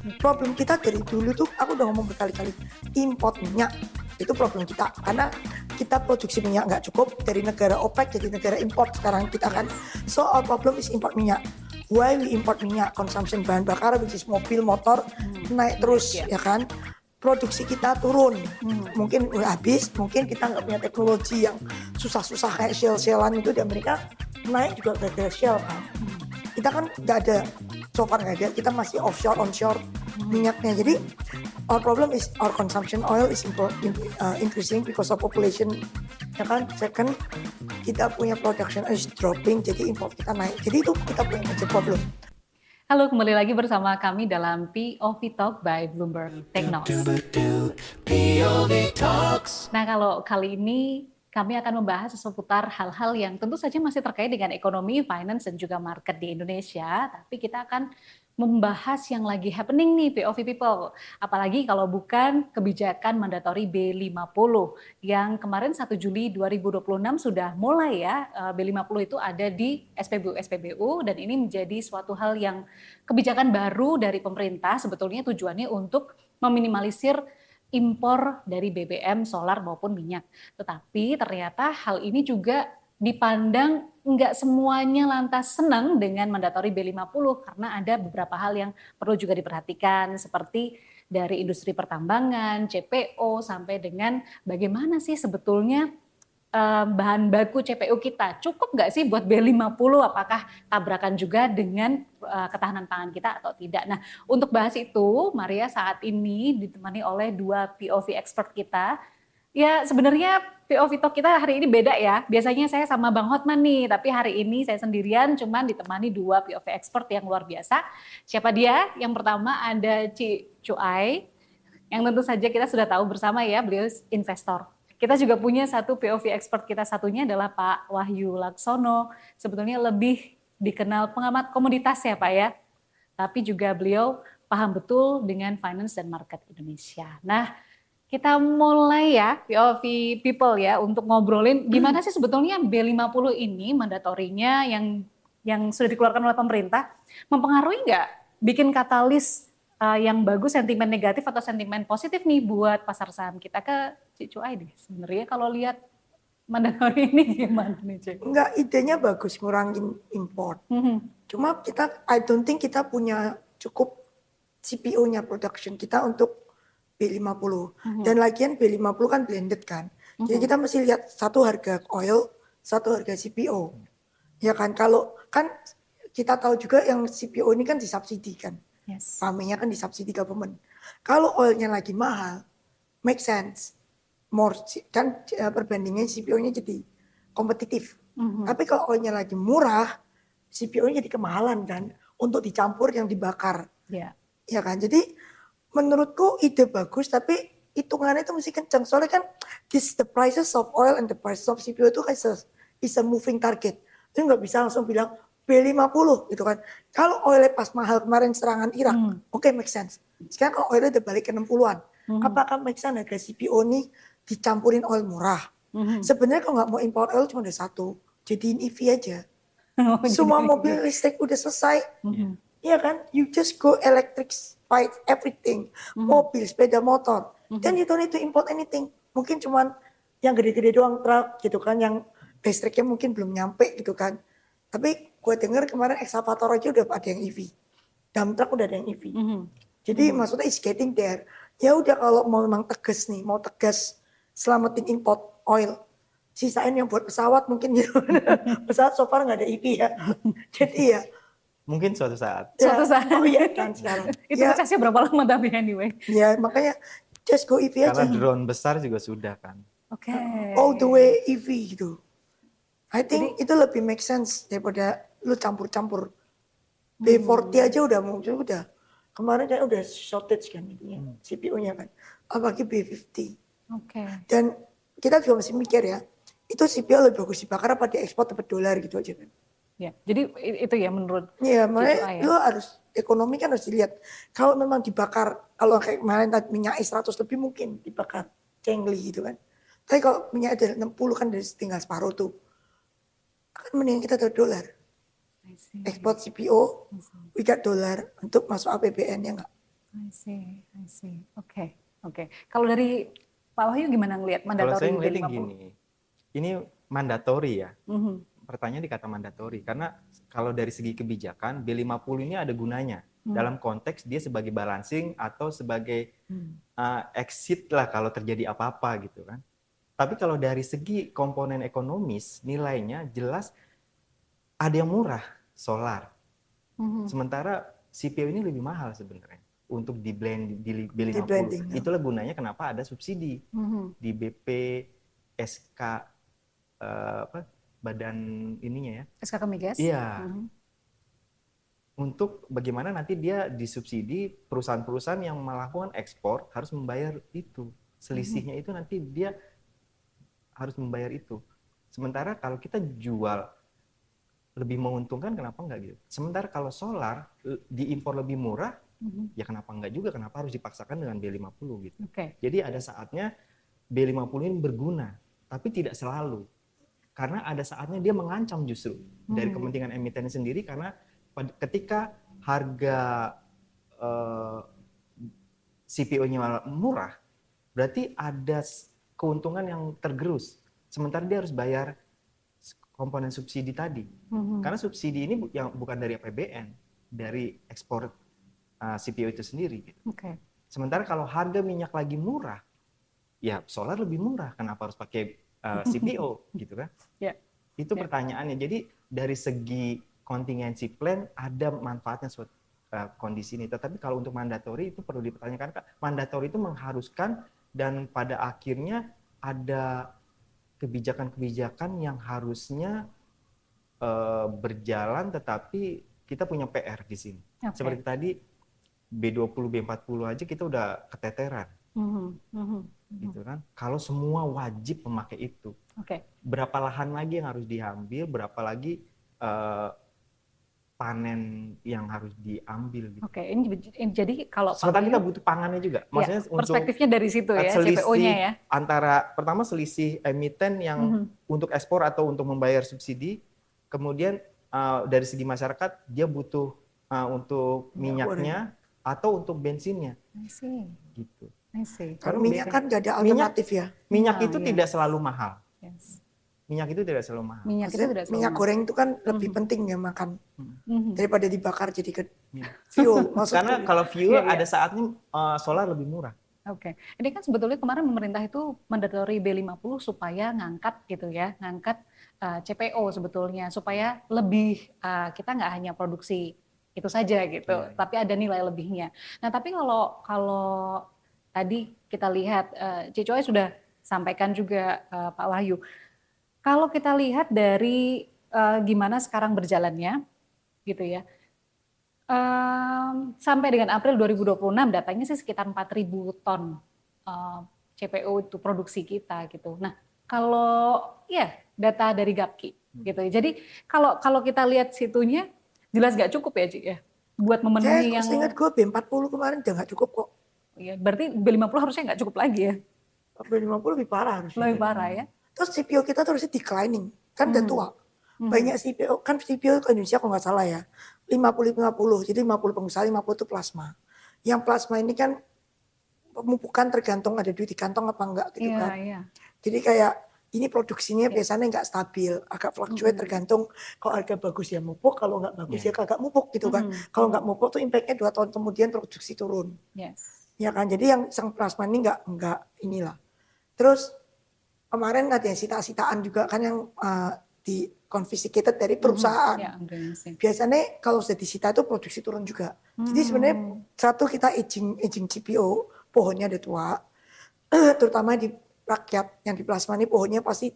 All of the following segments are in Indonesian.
Problem kita dari dulu tuh, aku udah ngomong berkali-kali, import minyak itu problem kita. Karena kita produksi minyak nggak cukup, dari negara OPEC jadi negara import sekarang kita kan. So our problem is import minyak. Why we import minyak? Consumption bahan bakar, which is mobil, motor, naik terus ya kan. Produksi kita turun, mungkin udah habis, mungkin kita nggak punya teknologi yang susah-susah kayak shell-shellan itu di Amerika, naik juga gara-gara shell kan. Kita kan nggak ada, so far nggak ada, kita masih offshore, onshore minyaknya. Jadi our problem is our consumption oil is increasing because of population, ya kan. Second, kita punya production is dropping, jadi import kita naik. Jadi itu kita punya major problem. Halo, kembali lagi bersama kami dalam POV Talk by Bloomberg Technos. Nah, kalau kali ini kami akan membahas seputar hal-hal yang tentu saja masih terkait dengan ekonomi, finance, dan juga market di Indonesia. Tapi kita akan membahas yang lagi happening nih, POV People. Apalagi kalau bukan kebijakan mandatori B50 yang kemarin 1 Juli 2026 sudah mulai ya. B50 itu ada di SPBU dan ini menjadi suatu hal yang kebijakan baru dari pemerintah, sebetulnya tujuannya untuk meminimalisir impor dari BBM, solar maupun minyak. Tetapi ternyata hal ini juga dipandang nggak semuanya lantas senang dengan mandatori B50 karena ada beberapa hal yang perlu juga diperhatikan seperti dari industri pertambangan, CPO, sampai dengan bagaimana sih sebetulnya bahan baku CPO kita cukup nggak sih buat B50, apakah tabrakan juga dengan ketahanan pangan kita atau tidak. Nah, untuk bahas itu Maria saat ini ditemani oleh dua POV expert kita. Ya sebenarnya POV Talk kita hari ini beda ya. Biasanya saya sama Bang Hotman nih, tapi hari ini saya sendirian cuman ditemani dua POV expert yang luar biasa. Siapa dia? Yang pertama ada Cuai, yang tentu saja kita sudah tahu bersama ya, beliau investor. Kita juga punya satu POV expert kita, satunya adalah Pak Wahyu Laksono. Sebetulnya lebih dikenal pengamat komoditas ya Pak ya. Tapi juga beliau paham betul dengan finance dan market Indonesia. Nah, kita mulai ya POV People ya untuk ngobrolin gimana sih sebetulnya B50 ini mandatorinya yang sudah dikeluarkan oleh pemerintah mempengaruhi nggak, bikin katalis yang bagus, sentimen negatif atau sentimen positif nih buat pasar saham kita. Ke Cicuai deh sebenarnya kalau lihat mandatori ini gimana nih Cik? Enggak, idenya bagus ngurangin import. Cuma I don't think kita punya cukup CPO-nya production kita untuk B50. Dan lagian B50 kan blended kan. Jadi kita mesti lihat satu harga oil, satu harga CPO. Ya kan, kalau kan kita tahu juga yang CPO ini kan disubsidi kan. Yes. Pamenya kan disubsidi government. Kalau oilnya lagi mahal, make sense. More kan perbandingan CPO-nya jadi kompetitif. Tapi kalau oilnya lagi murah, CPO-nya jadi kemahalan kan untuk dicampur yang dibakar. Yeah. Ya kan. Jadi menurutku ide bagus, tapi hitungannya itu mesti kencang. Soalnya kan the prices of oil and the prices of CPO itu is a moving target. Itu nggak bisa langsung bilang B50 gitu kan. Kalau oilnya pas mahal kemarin serangan Irak, oke, make sense. Sekarang kalau oilnya udah balik ke 60-an, apakah make sense harga CPO ini dicampurin oil murah? Sebenarnya kalau nggak mau import oil cuma ada satu, jadiin EV aja. Semua mobil listrik udah selesai. Iya kan, you just go electric, fight everything, mobil, sepeda motor, then you don't need to import anything. Mungkin cuman yang gede-gede doang truk gitu kan, yang listriknya mungkin belum nyampe gitu kan. Tapi gue dengar kemarin excavator aja udah ada yang EV, dump truck udah ada yang EV. Jadi maksudnya is getting there. Ya udah, kalau mau memang tegas nih, mau tegas selamatin import oil, sisain yang buat pesawat mungkin gitu. Pesawat so far nggak ada EV ya. Jadi ya. Mungkin suatu saat. Ya, Suatu saat. Oh iya kan sekarang. Itu Ya, prosesnya berapa lama tapi anyway? Ya makanya just go EV aja. Karena drone besar juga sudah kan. Oke. All the way EV gitu. I think itu lebih make sense daripada lu campur-campur. B40 aja udah muncul, udah. Kemarin kan udah shortage kan itunya, CPO-nya kan. Apalagi B50. Oke. Dan kita juga masih mikir ya, itu CPO lebih bagus dibakar apa diekspor dapat dolar gitu aja kan. Ya, jadi itu ya menurut Iya, makanya ya. lu harus, ekonomi kan harus dilihat. Kalau memang dibakar, kalau kayak kemarin tadi minyak 100 lebih mungkin dibakar cengli gitu kan. Tapi kalau minyak ada 60 kan dari tinggal separuh tuh. Kan mendingan kita dapat dolar. Ekspor CPO, we got dolar untuk masuk APBN ya enggak. I see. Oke. Kalau dari Pak Wahyu gimana ngelihat Kalau mandatori saya ngeliatnya B50? gini, ini mandatori ya. Mhm. Pertanyaan dikata mandatori karena kalau dari segi kebijakan B50 ini ada gunanya dalam konteks dia sebagai balancing atau sebagai exit lah kalau terjadi apa-apa gitu kan. Tapi kalau dari segi komponen ekonomis nilainya jelas ada yang murah solar. Sementara CPO ini lebih mahal sebenarnya untuk di blend di Di B50. blending, ya. Itulah gunanya kenapa ada subsidi di BP SK badan ininya ya. SKK Migas? Iya. Untuk bagaimana nanti dia disubsidi perusahaan-perusahaan yang melakukan ekspor harus membayar itu. Selisihnya itu nanti dia harus membayar itu. Sementara kalau kita jual lebih menguntungkan kenapa enggak gitu. Sementara kalau solar diimpor lebih murah, ya kenapa enggak juga, kenapa harus dipaksakan dengan B50 gitu. Jadi ada saatnya B50 ini berguna, tapi tidak selalu. Karena ada saatnya dia mengancam justru dari kepentingan emiten sendiri karena ketika harga CPO-nya murah, berarti ada keuntungan yang tergerus. Sementara dia harus bayar komponen subsidi tadi. Karena subsidi ini yang bukan dari APBN, dari ekspor CPO itu sendiri. Sementara kalau harga minyak lagi murah, ya solar lebih murah. Kenapa harus pakai CPO gitu kan? Itu pertanyaannya. Jadi dari segi contingency plan ada manfaatnya suatu kondisi ini. Tetapi kalau untuk mandatori itu perlu dipertanyakan. Mandatori itu mengharuskan dan pada akhirnya ada kebijakan-kebijakan yang harusnya berjalan, tetapi kita punya PR di sini. Seperti tadi B20, B40 aja kita udah keteteran. Gitu kan. Kalau semua wajib memakai itu. Berapa lahan lagi yang harus diambil, berapa lagi panen yang harus diambil gitu. Ini jadi kalau sementara kita butuh pangannya juga. Maksudnya untuk perspektifnya dari situ ya, selisih CPO-nya ya. Antara pertama selisih emiten yang untuk ekspor atau untuk membayar subsidi, kemudian dari segi masyarakat dia butuh untuk minyaknya atau untuk bensinnya. Gitu. Kalau minyak kan nggak ada alternatif ya. Minyak itu tidak selalu mahal. Minyak itu tidak selalu mahal. Minyak goreng itu kan lebih penting ya makan daripada dibakar jadi fuel. Karena kalau fuel ada saatnya solar lebih murah. Ini kan sebetulnya kemarin pemerintah itu mandatori B50 supaya ngangkat gitu ya, ngangkat CPO sebetulnya supaya lebih kita nggak hanya produksi itu saja gitu, tapi ada nilai lebihnya. Nah tapi kalau tadi kita lihat Cicoy sudah sampaikan juga Pak Wahyu. Kalau kita lihat dari gimana sekarang berjalannya, gitu ya, sampai dengan April 2026 datanya sih sekitar 4.000 ton CPO itu produksi kita gitu. Nah kalau data dari Gapki gitu. Jadi kalau kita lihat situnya jelas nggak cukup ya Ci ya, buat memenuhi yang. Saya ingat gue B40 kemarin udah nggak cukup kok. Iya, berarti B50 harusnya nggak cukup lagi ya. B50 lebih parah harusnya. Lebih parah ya. Terus CPO kita terusnya declining, kan udah tua. Banyak CPO, kan CPO ke Indonesia kalau nggak salah ya, 50-50, jadi 50 pengusaha, 50 itu plasma. Yang plasma ini kan pemupukan tergantung ada duit di kantong apa enggak gitu kan. Jadi kayak ini produksinya biasanya nggak stabil, agak fluctuate tergantung kalau harga bagus ya mupuk, kalau nggak bagus ya kagak mupuk gitu kan. Kalau nggak mupuk tuh impactnya 2 tahun kemudian produksi turun. Ya kan, jadi yang sang plasma ini nggak inilah. Terus kemarin ada yang sita-sitaan juga kan yang di confiscated dari perusahaan. Biasanya kalau sudah disita itu produksi turun juga. Jadi sebenarnya satu kita aging CPO, pohonnya udah tua, terutama di rakyat yang di plasma ini pohonnya pasti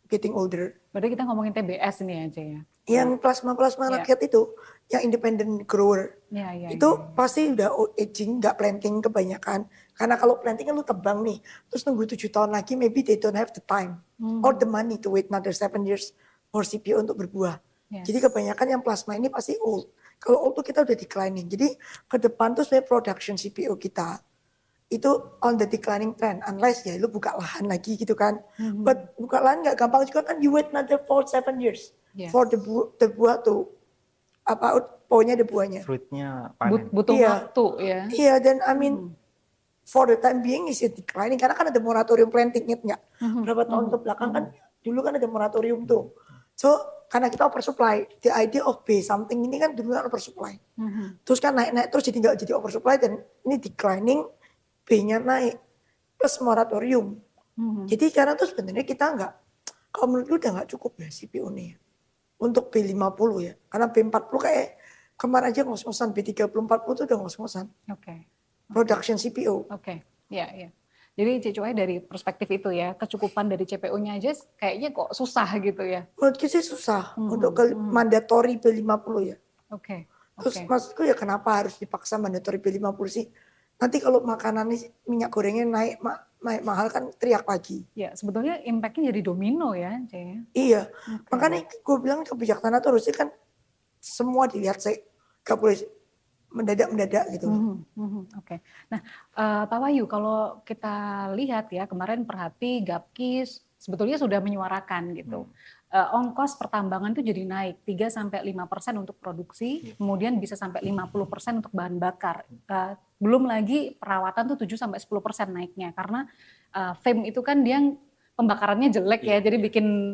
getting older. Berarti kita ngomongin TBS ini aja ya? Yang plasma rakyat itu, yang independent grower, itu pasti udah aging, nggak planting kebanyakan. Karena kalau planting kan lu tebang nih, terus nunggu 7 tahun lagi, maybe they don't have the time or the money to wait another 7 years for CPO untuk berbuah. Jadi kebanyakan yang plasma ini pasti old. Kalau old tuh kita udah declining. Jadi ke depan tuh sebenarnya production CPO kita itu on the declining trend, unless ya lu buka lahan lagi gitu kan. But buka lahan nggak gampang juga kan, you wait another 4-7 years for the buah to pohonnya ada buahnya. Fruitnya panen. Butuh Iya. waktu ya. Iya, dan I mean for the time being is it declining karena kan ada moratorium planting, ingat nggak? Berapa tahun ke belakang kan dulu kan ada moratorium tuh. So karena kita oversupply, the idea of B something ini kan dulu kan oversupply. Terus kan naik-naik terus jadi nggak jadi oversupply dan ini declining, B-nya naik plus moratorium. Jadi sekarang tuh sebenarnya kita nggak, kalau menurut gue udah nggak cukup ya CPO nih ya. Untuk B50 ya. Karena B40 kayak kemarin aja ngos-ngosan, B30, 40 tuh udah ngos-ngosan. Oke. Production CPO. Oke, ya, ya. Jadi Cuy dari perspektif itu ya, kecukupan dari CPO-nya aja kayaknya kok susah gitu ya. Menurutku sih susah untuk mandatory B50 ya. Oke. Terus maksudku ya kenapa harus dipaksa mandatory B50 sih? Nanti kalau makanan ini minyak gorengnya naik mahal kan teriak lagi. Ya, sebetulnya impact-nya jadi domino ya, Cuy. Iya, makanya gue bilang kebijaksanaan itu harusnya kan semua dilihat, saya gak boleh mendadak gitu. Oke. Nah, Pak Wahyu, kalau kita lihat ya kemarin Perhati, Gapkis sebetulnya sudah menyuarakan gitu. Ongkos pertambangan itu jadi naik 3-5% untuk produksi, kemudian bisa sampai 50% untuk bahan bakar. Belum lagi perawatan tuh 7-10% naiknya karena FAME itu kan dia pembakarannya jelek ya, jadi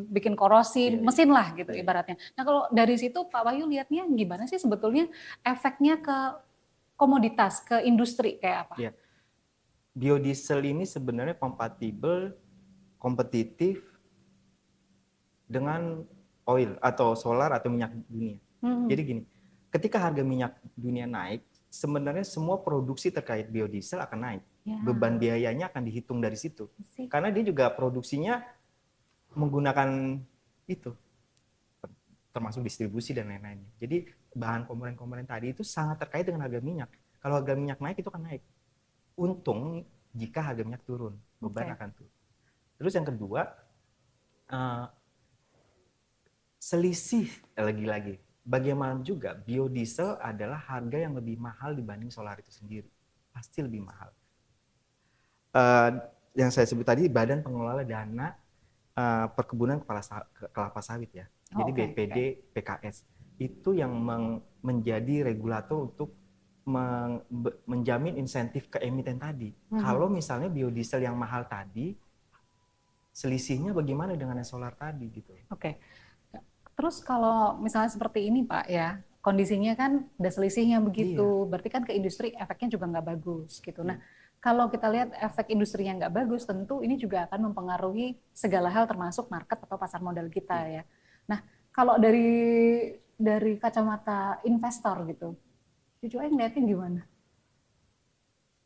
bikin korosi mesin lah gitu ibaratnya. Nah kalau dari situ Pak Wahyu lihatnya gimana sih sebetulnya efeknya ke komoditas, ke industri kayak apa? Ya. Biodiesel ini sebenarnya kompatibel, kompetitif dengan oil atau solar atau minyak dunia. Jadi gini, ketika harga minyak dunia naik, sebenarnya semua produksi terkait biodiesel akan naik. Beban biayanya akan dihitung dari situ. Karena dia juga produksinya menggunakan itu, termasuk distribusi dan lain-lainnya. Jadi bahan komponen-komponen tadi itu sangat terkait dengan harga minyak. Kalau harga minyak naik itu akan naik. Untung jika harga minyak turun, beban akan turun. Terus yang kedua, selisih lagi-lagi. Bagaimana juga biodiesel adalah harga yang lebih mahal dibanding solar itu sendiri. Pasti lebih mahal. Yang saya sebut tadi Badan Pengelola Dana Perkebunan Kelapa Sawit ya. Jadi BPD PKS itu yang menjadi regulator untuk menjamin insentif ke emiten tadi. Kalau misalnya biodiesel yang mahal tadi, selisihnya bagaimana dengan yang solar tadi gitu. Oke. Terus kalau misalnya seperti ini Pak ya, kondisinya kan ada selisihnya begitu, berarti kan ke industri efeknya juga nggak bagus gitu. Nah, kalau kita lihat efek industri yang nggak bagus, tentu ini juga akan mempengaruhi segala hal termasuk market atau pasar modal kita ya. Nah, kalau dari kacamata investor gitu, Cuy ngeliatnya gimana?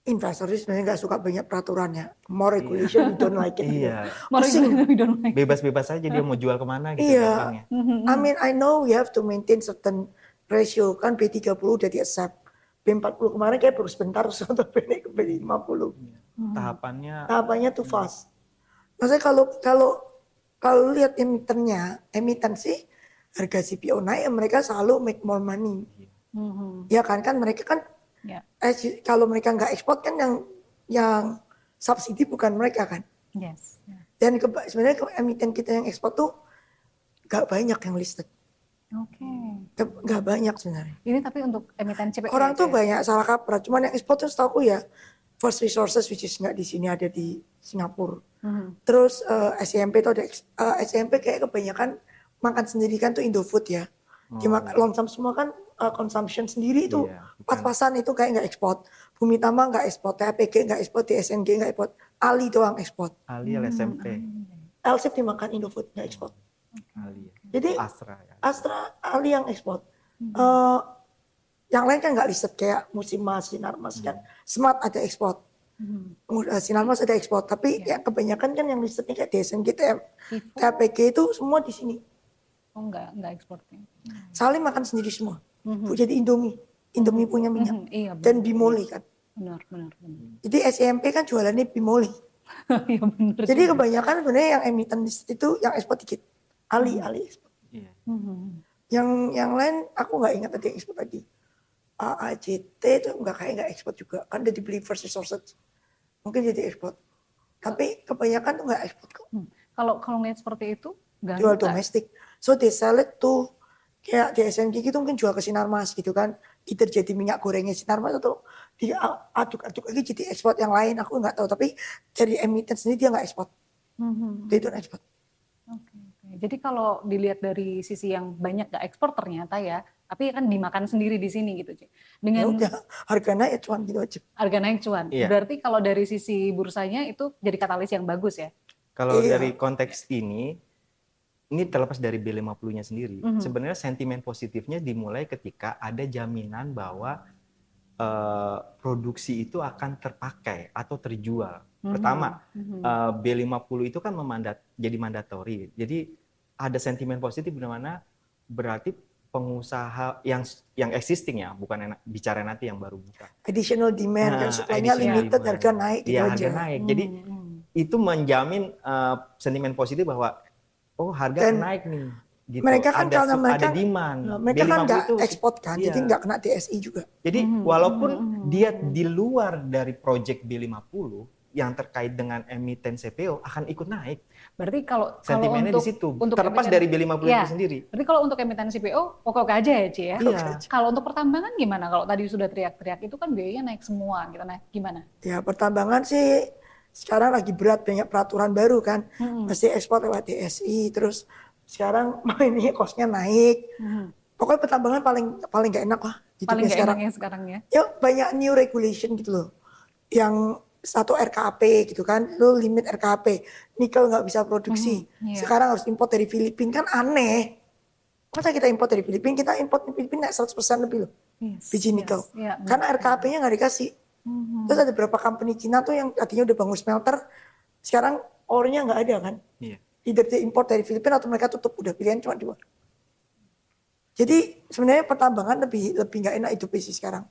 Investor sebenarnya nggak suka banyak peraturannya. More regulation, we don't like it. Iya. Bebas-bebas aja dia mau jual kemana gitu gampangnya. I mean, I know we have to maintain certain ratio. Kan B30 udah di-accept. B40 kemarin kayak baru sebentar terus untuk naik ke B50. Tahapannya too fast. Maksudnya kalau lihat emiten sih harga CPO naik, mereka selalu make more money. Ya kan mereka kan kalau mereka nggak ekspor kan yang subsidi bukan mereka kan. Yes. Dan sebenarnya emiten kita yang ekspor tuh nggak banyak yang listed. Oke. Nggak banyak sebenarnya. Ini tapi untuk emiten CPO. Orang tuh banyak salah kaprah. Cuman yang ekspor tuh setahu ya First Resources which is nggak di sini, ada di Singapura. Terus SCMP tuh ada SCMP kayak kebanyakan makan sendiri kan tuh Indofood ya. Longsam semua kan consumption sendiri itu pas-pasan itu kayak nggak ekspor. Bumi Tama nggak ekspor, TAPG nggak ekspor, TSNG nggak ekspor, Ali doang ekspor. Ali LSMP. LSIP dimakan Indofood nggak ekspor. Ali. Jadi Astra Ali yang ekspor. Yang lain kan nggak listed kayak Musimas, Sinarmas kan. Smart ada ekspor. Sinarmas ada ekspor, tapi ya kebanyakan kan yang listednya kayak TSNG, TAPG itu semua di sini. Oh nggak ekspornya. Saling makan sendiri semua. Jadi Indomie punya minyak. Dan Bimoli kan. Benar. Jadi SCMP kan jualannya Bimoli. Iya benar. Jadi kebanyakan sebenarnya yang emiten itu yang ekspor dikit. Ali ekspor. Yang lain aku nggak ingat tadi yang ekspor tadi. AAJT itu nggak ekspor juga. Kan udah dibeli First Resources. Mungkin jadi ekspor. Tapi kebanyakan tuh nggak ekspor kok. Kalau ngeliat seperti itu, jual domestik. So they sell it to Kayak di SNG gitu mungkin jual ke Sinarmas gitu kan. Either jadi minyak gorengnya Sinarmas atau diaduk-aduk lagi jadi ekspor yang lain. Aku nggak tahu. Tapi dari emiten sendiri dia nggak ekspor. Dia itu ekspor. Oke. Jadi kalau dilihat dari sisi yang banyak gak ekspor ternyata ya, tapi kan dimakan sendiri di sini gitu, Ci. Ya Dengan udah harga naik cuan gitu aja. harga naik cuan. Iya. Berarti kalau dari sisi bursanya itu jadi katalis yang bagus ya? Kalau Iya. dari konteks ini terlepas dari B50-nya sendiri. Sebenarnya sentimen positifnya dimulai ketika ada jaminan bahwa produksi itu akan terpakai atau terjual. Pertama, B50 itu kan jadi mandatori. Jadi ada sentimen positif di mana berarti pengusaha yang existing ya, bukan bicara nanti yang baru buka. Additional demand kan supply-nya additional limited, demand. harga naik gitu Iya, aja. harga naik. Jadi itu menjamin sentimen positif bahwa harga Dan naik nih. Gitu. Mereka kan ada, karena mereka, ada demand. mereka kan B50 nggak itu, ekspor kan, iya. jadi nggak kena TSI juga. Jadi walaupun dia di luar dari project B50 yang terkait dengan emiten CPO akan ikut naik. Berarti kalau Sentimennya untuk di situ. untuk Terlepas emiten- dari B50 ya, itu sendiri. Berarti kalau untuk emiten CPO oke-oke aja ya, Ci ya? Iya. Kalau untuk pertambangan gimana? Kalau tadi sudah teriak-teriak itu kan biayanya naik semua gitu. Nah, gimana? Ya pertambangan sih sekarang lagi berat, banyak peraturan baru kan. Mesti ekspor lewat TSI, terus sekarang ini kosnya naik. Pokoknya pertambangan paling nggak enak lah Paling hidupnya nggak sekarang. enaknya sekarang ya? Ya banyak new regulation gitu loh. Yang satu RKAP gitu kan, lu limit RKAP, nikel nggak bisa produksi. Iya. Sekarang harus import dari Filipina, kan aneh. Masa kita import dari Filipina, kita import dari Filipina naik 100% lebih loh. Yes, Biji nikel. iya, Karena RKAP-nya nggak dikasih. Terus ada beberapa company Cina tuh yang tadinya udah bangun smelter, sekarang ore-nya nggak ada kan. Iya. Either dia import dari Filipina atau mereka tutup, udah pilihan cuma dua. Jadi sebenarnya pertambangan lebih nggak enak hidupnya sih sekarang.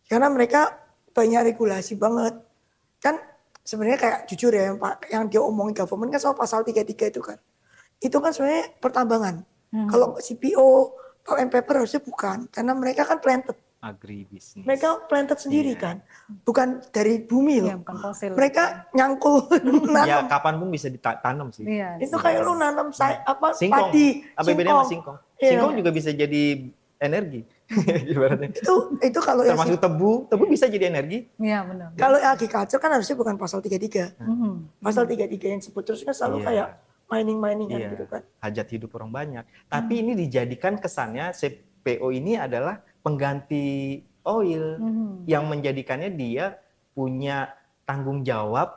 Karena mereka banyak regulasi banget. Kan sebenarnya kayak jujur ya yang dia omongin government kan soal pasal 33 itu kan. Itu kan sebenarnya pertambangan. Kalau CPO, Pulp and Paper harusnya bukan. Karena mereka kan planted. Agribisnis. Mereka planted sendiri kan. Bukan dari bumi loh. Iya, bukan fosil. Mereka nyangkul Ya nanam. kapan pun bisa ditanam sih. Iya. Itu kayak lu nanam Singkong. padi. Apa bedanya sama singkong? Iya. Singkong juga bisa jadi energi. Ibaratnya. Itu kalau yang Termasuk tebu bisa jadi energi. Iya, benar. kalau agriculture kan harusnya bukan pasal 33. Pasal 33 yang sebut terus kan selalu Iya. kayak mining kan Iya, gitu kan. hajat hidup orang banyak. Tapi ini dijadikan kesannya CPO ini adalah pengganti oil yang menjadikannya dia punya tanggung jawab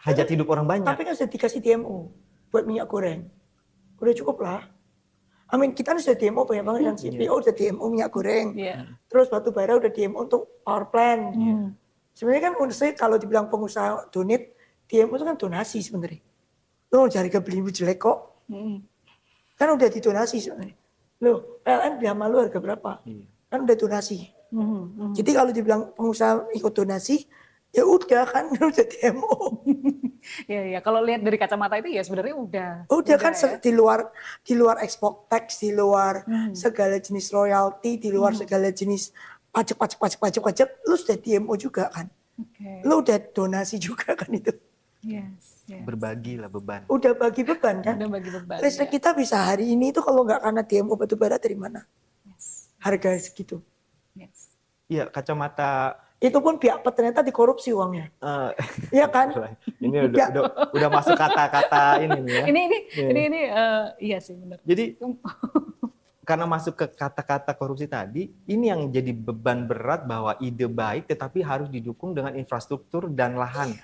hajat hidup orang banyak. Tapi kan sudah dikasih DMO buat minyak goreng. Udah cukup lah. Kita sudah DMO banyak banget kan. CPO udah DMO minyak goreng. Iya. Terus batu bara udah DMO untuk power plant. Sebenarnya kan saya kalau dibilang pengusaha donate, DMO itu kan donasi sebenarnya. Lo cari ke beli jelek kok. Kan udah didonasi sebenarnya. Loh, PLN beli sama lu harga berapa? Kan udah donasi. Jadi kalau dibilang pengusaha ikut donasi, ya udah kan udah DMO. Iya. Kalau lihat dari kacamata itu ya sebenarnya udah. Udah kan ya. di luar export tax, di luar segala jenis royalti, di luar segala jenis pajak, lu sudah DMO juga kan. Oke. Lu udah donasi juga kan itu. Yes. Berbagi lah beban. Udah bagi beban kan. Udah bagi beban. Listrik kita bisa hari ini itu kalau nggak karena DMO batubara dari mana? Yes. Harga segitu. Yes. Iya, kacamata Itu pun pihak ternyata dikorupsi uangnya. Iya kan? ini udah masuk kata-kata ini nih ya. Ini iya sih benar. Jadi karena masuk ke kata-kata korupsi tadi, ini yang jadi beban berat bahwa ide baik tetapi harus didukung dengan infrastruktur dan lahan.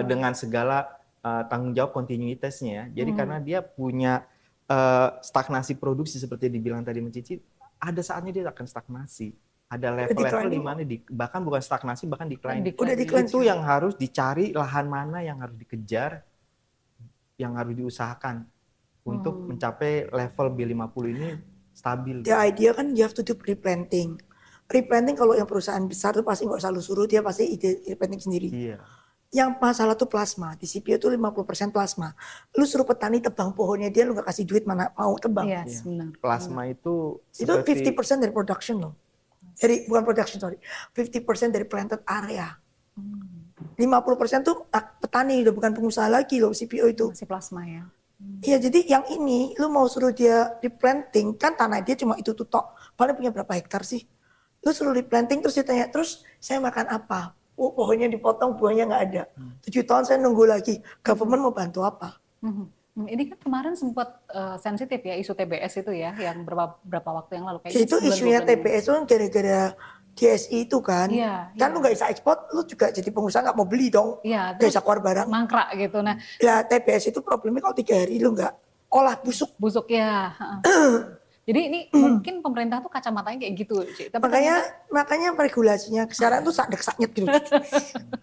Dengan segala tanggung jawab kontinuitasnya. Jadi karena dia punya stagnasi produksi seperti dibilang tadi Cici, ada saatnya dia akan stagnasi. Ada level-level di mana bahkan bukan stagnasi, bahkan decline. Udah decline. Itu yang harus dicari, lahan mana yang harus dikejar, yang harus diusahakan untuk mencapai level B50 ini stabil. The idea kan you have to do replanting. Replanting kalau yang perusahaan besar tuh pasti nggak usah lu suruh, dia pasti ide replanting sendiri. Iya. Yang masalah tuh plasma. Di CPO tuh 50% plasma. Lu suruh petani tebang pohonnya dia, lu nggak kasih duit mana mau tebang. Yes, benar. Plasma itu Itu 50% dari production loh. Bukan production, sorry. 50% dari planted area. 50% tuh petani, udah bukan pengusaha lagi loh CPO itu. Masih plasma ya. Iya, jadi yang ini lu mau suruh dia replanting, kan tanah dia cuma itu tuh tok. Paling punya berapa hektar sih? Lu suruh replanting terus ditanya, terus saya makan apa? Oh, pohonnya dipotong, buahnya nggak ada. 7 tahun saya nunggu lagi. Government mau bantu apa? Ini kan kemarin sempat sensitif ya isu TBS itu ya, yang berapa waktu yang lalu kayaknya Itu sebulan, 2 isunya bulan yang lalu. TBS itu kan gara-gara GSI itu kan. Iya, Kan iya. lu nggak bisa ekspor, lu juga jadi pengusaha nggak mau beli dong. Iya, Nggak terus bisa keluar barang. mangkrak gitu. Nah, Ya TBS itu problemnya kalau 3 hari lu nggak olah busuk. busuk ya. Jadi ini mungkin pemerintah tuh kacamatanya kayak gitu, Ci. Tapi Makanya regulasinya sekarang tuh sakit gitu.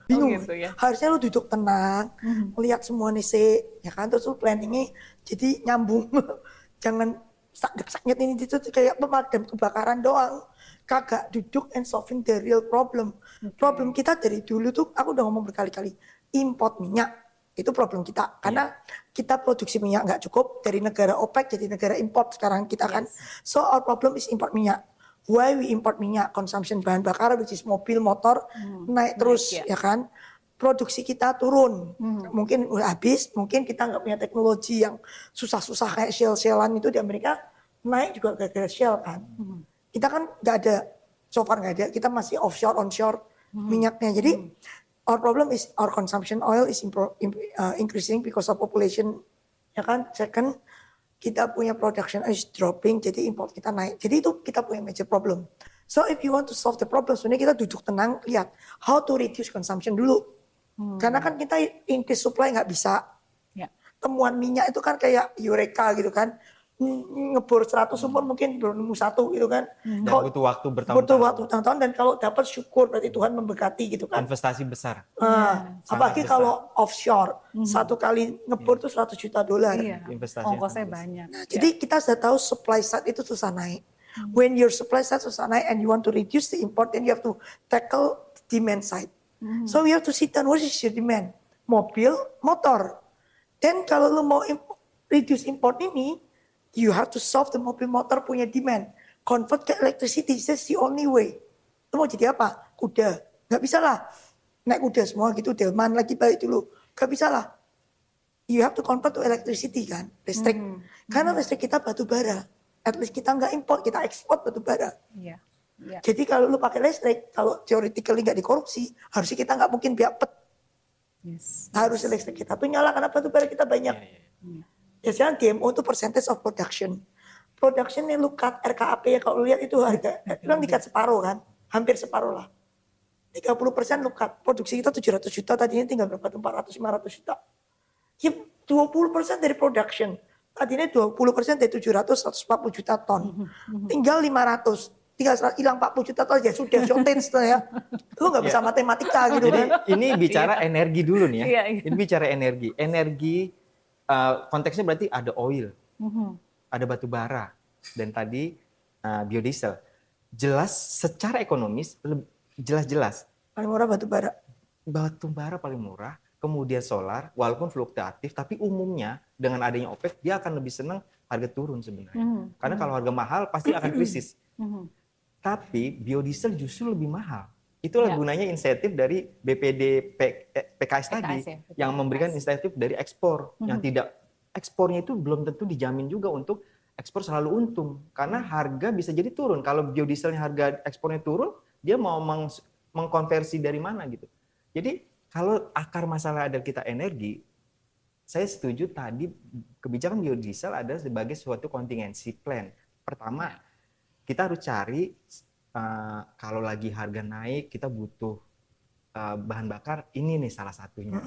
Bingung. gitu ya. Harusnya lu duduk tenang, lihat semua nih sih, ya kan, terus lu planningnya jadi nyambung. Jangan sakit ini itu kayak pemadam kebakaran doang. Kagak duduk and solving the real problem. Problem kita dari dulu tuh, aku udah ngomong berkali-kali, import minyak. Itu problem kita, karena kita produksi minyak nggak cukup, dari negara OPEC jadi negara import sekarang kita kan. So our problem is import minyak. Why we import minyak? Consumption bahan bakar, which is mobil, motor, naik terus ya kan. Produksi kita turun, mungkin udah habis, mungkin kita nggak punya teknologi yang susah-susah kayak shell-shellan itu di Amerika, naik juga gara-gara shell kan. Kita kan nggak ada, so far nggak ada, kita masih offshore, onshore minyaknya. Jadi our problem is our consumption oil is increasing because of population, ya kan. Second, kita punya production is dropping, jadi import kita naik. Jadi itu kita punya major problem. So if you want to solve the problem, sebenarnya kita duduk tenang, lihat how to reduce consumption dulu. Karena kan kita increase supply nggak bisa. Ya. Temuan minyak itu kan kayak Eureka gitu kan. Ngebor 100 sumur mungkin baru nemu 1 gitu kan. Dan Kalau butuh waktu butuh bertahun-tahun. waktu bertahun-tahun, dan kalau dapat syukur, berarti Tuhan memberkati gitu kan. Investasi besar. Apalagi besar. kalau offshore, satu kali ngebor tuh $100 juta. Iya, Investasinya ongkosnya sangat banyak. Jadi kita sudah tahu supply side itu susah naik. When your supply side susah naik and you want to reduce the import, then you have to tackle the demand side. So we have to sit down, what is your demand? Mobil, motor. Then kalau lu mau reduce import ini, you have to solve the mobil motor punya demand. Convert ke electricity, that's the only way. Lu mau jadi apa? Kuda. Gak bisa lah. Naik kuda semua gitu, delman lagi balik dulu. Gak bisa lah. You have to convert to electricity kan, listrik. Karena listrik kita batu bara. At least kita nggak import, kita ekspor batu bara. Iya. Iya. Jadi kalau lu pakai listrik, kalau theoretically nggak dikorupsi, harusnya kita nggak mungkin biapet. Yes. Harusnya listrik kita tuh nyala karena batu bara kita banyak. Ya sekarang DMO itu percentage of production. Productionnya lu cut RKAP ya, kalau lu lihat itu harga, kan di-cut separuh kan, hampir separuh lah. 30% lu cut, produksi kita 700 juta, tadinya tinggal berapa tuh, 400-500 juta. Ya 20% dari production, tadinya 20% dari 700-140 juta ton. Tinggal 500, tinggal hilang 40 juta ton, ya sudah shortage tuh ya. Lu nggak bisa matematika gitu Jadi kan. ini bicara energi dulu nih ya. Iya, iya. Ini bicara energi. Energi konteksnya berarti ada oil, ada batu bara, dan tadi biodiesel. Jelas secara ekonomis, jelas-jelas Paling murah batu bara. batu bara paling murah, kemudian solar, walaupun fluktuatif, tapi umumnya dengan adanya OPEC, dia akan lebih senang harga turun sebenarnya. Karena kalau harga mahal pasti akan krisis. Tapi biodiesel justru lebih mahal. Itulah gunanya insentif dari BPD PKS tadi, ya, yang memberikan insentif dari ekspor. Yang tidak, ekspornya itu belum tentu dijamin juga untuk ekspor selalu untung. Karena harga bisa jadi turun. Kalau biodieselnya harga ekspornya turun, dia mau mengkonversi dari mana gitu. Jadi kalau akar masalah ada kita energi, saya setuju tadi kebijakan biodiesel ada sebagai suatu contingency plan. Pertama, kita harus cari kalau lagi harga naik, kita butuh bahan bakar, ini nih salah satunya.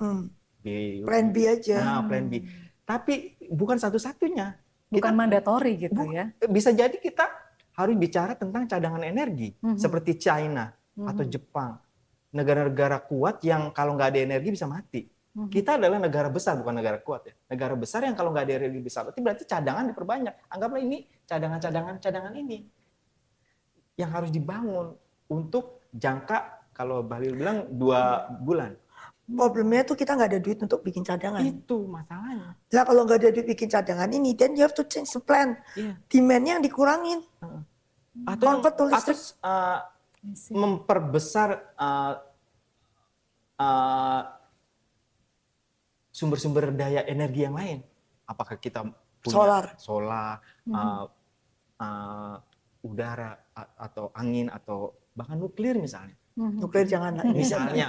Plan B aja. Nah, plan B. Tapi bukan satu-satunya. Bukan mandatori gitu ya. Bisa jadi kita harus bicara tentang cadangan energi, seperti China atau Jepang. Negara-negara kuat yang kalau nggak ada energi bisa mati. Kita adalah negara besar, bukan negara kuat ya. Negara besar yang kalau nggak ada energi bisa mati, berarti cadangan diperbanyak. Anggaplah ini cadangan ini yang harus dibangun untuk jangka, kalau Bahlil bilang 2 bulan. Problemnya tuh kita nggak ada duit untuk bikin cadangan. Itu masalahnya. Lah kalau nggak ada duit bikin cadangan ini, then you have to change the plan. Demand-nya yang dikurangin. Atau Convert to listrik. Memperbesar sumber-sumber daya energi yang lain. apakah kita punya Solar. uh, uh, udara atau angin atau bahkan nuklir misalnya. Nuklir jangan lah.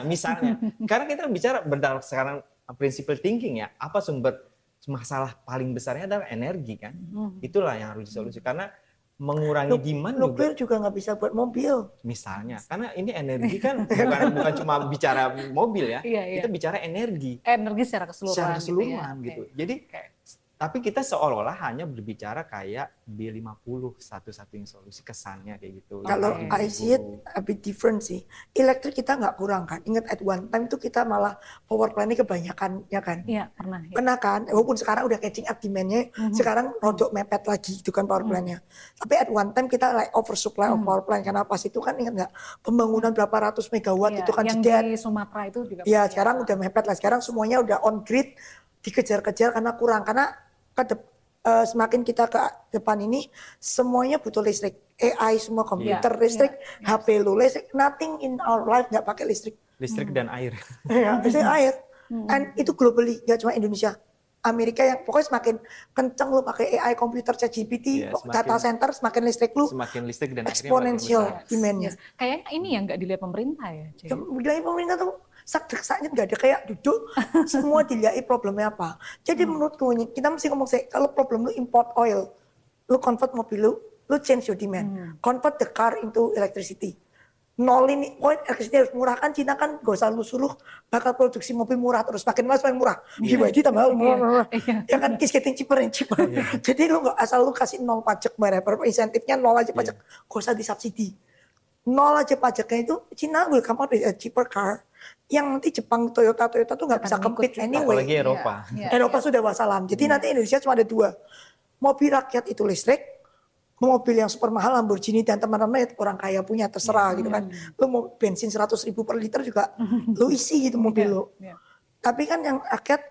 Misalnya. Karena kita bicara berdasarkan principle thinking ya, apa sumber masalah paling besarnya adalah energi kan. Itulah yang harus disolusikan karena mengurangi demand nuklir juga nggak bisa buat mobil. Misalnya, karena ini energi kan bukan cuma bicara mobil ya, kita bicara energi. Energi secara keseluruhan. Gitu. Jadi tapi kita seolah-olah hanya berbicara kayak B50 satu-satunya solusi, kesannya kayak gitu. Kalau I see it a bit different sih. Elektrik kita nggak kurang kan. Ingat at one time tuh kita malah power plant-nya kebanyakan ya kan. Iya, pernah. Ya. Pernah kan. Walaupun sekarang udah catching up demand-nya, sekarang rodok mepet lagi itu kan power plant-nya. Tapi at one time kita like oversupply of power plant karena pas itu kan ingat nggak pembangunan berapa ratus megawatt itu kan yang jeda. di Sumatera itu juga. Ya, sekarang udah mepet lah. Sekarang semuanya udah on grid, dikejar-kejar karena kurang. Karena semakin kita ke depan ini semuanya butuh listrik. AI semua komputer listrik, HP lu listrik, nothing in our life nggak pakai listrik. Listrik dan air. Ya, listrik air. And itu globally, nggak cuma Indonesia. Amerika yang pokoknya semakin kenceng lu pakai AI, komputer, ChatGPT, data center, semakin listrik lu. Semakin listrik dan exponential demand-nya. Kayaknya ini yang nggak dilihat pemerintah ya. Bilangin pemerintah tuh sak-saknya nggak ada kayak duduk semua dilihat problemnya apa. Jadi menurutku kita mesti ngomong sih kalau problem lu import oil, lu convert mobil lu change your demand, convert the car into electricity. Nolin electricity harus murah kan. Cina kan gak usah lu suruh bakal produksi mobil murah terus makin murah. BYD tambah murah. Ya kan is getting cheaper and cheaper. Jadi lu nggak asal lu kasih nol pajak whatever, insentifnya nol aja pajak, gak usah disubsidi. Nol aja pajaknya itu Cina will come out with a cheaper car. Yang nanti Jepang Toyota tuh nggak bisa compete anyway. Apalagi Eropa. Eropa sudah wassalam. Jadi nanti Indonesia cuma ada dua. Mobil rakyat itu listrik, mobil yang super mahal Lamborghini dan teman-teman orang kaya punya terserah gitu kan. Lu mau bensin 100.000 per liter juga lu isi gitu mobil lu. Tapi kan yang rakyat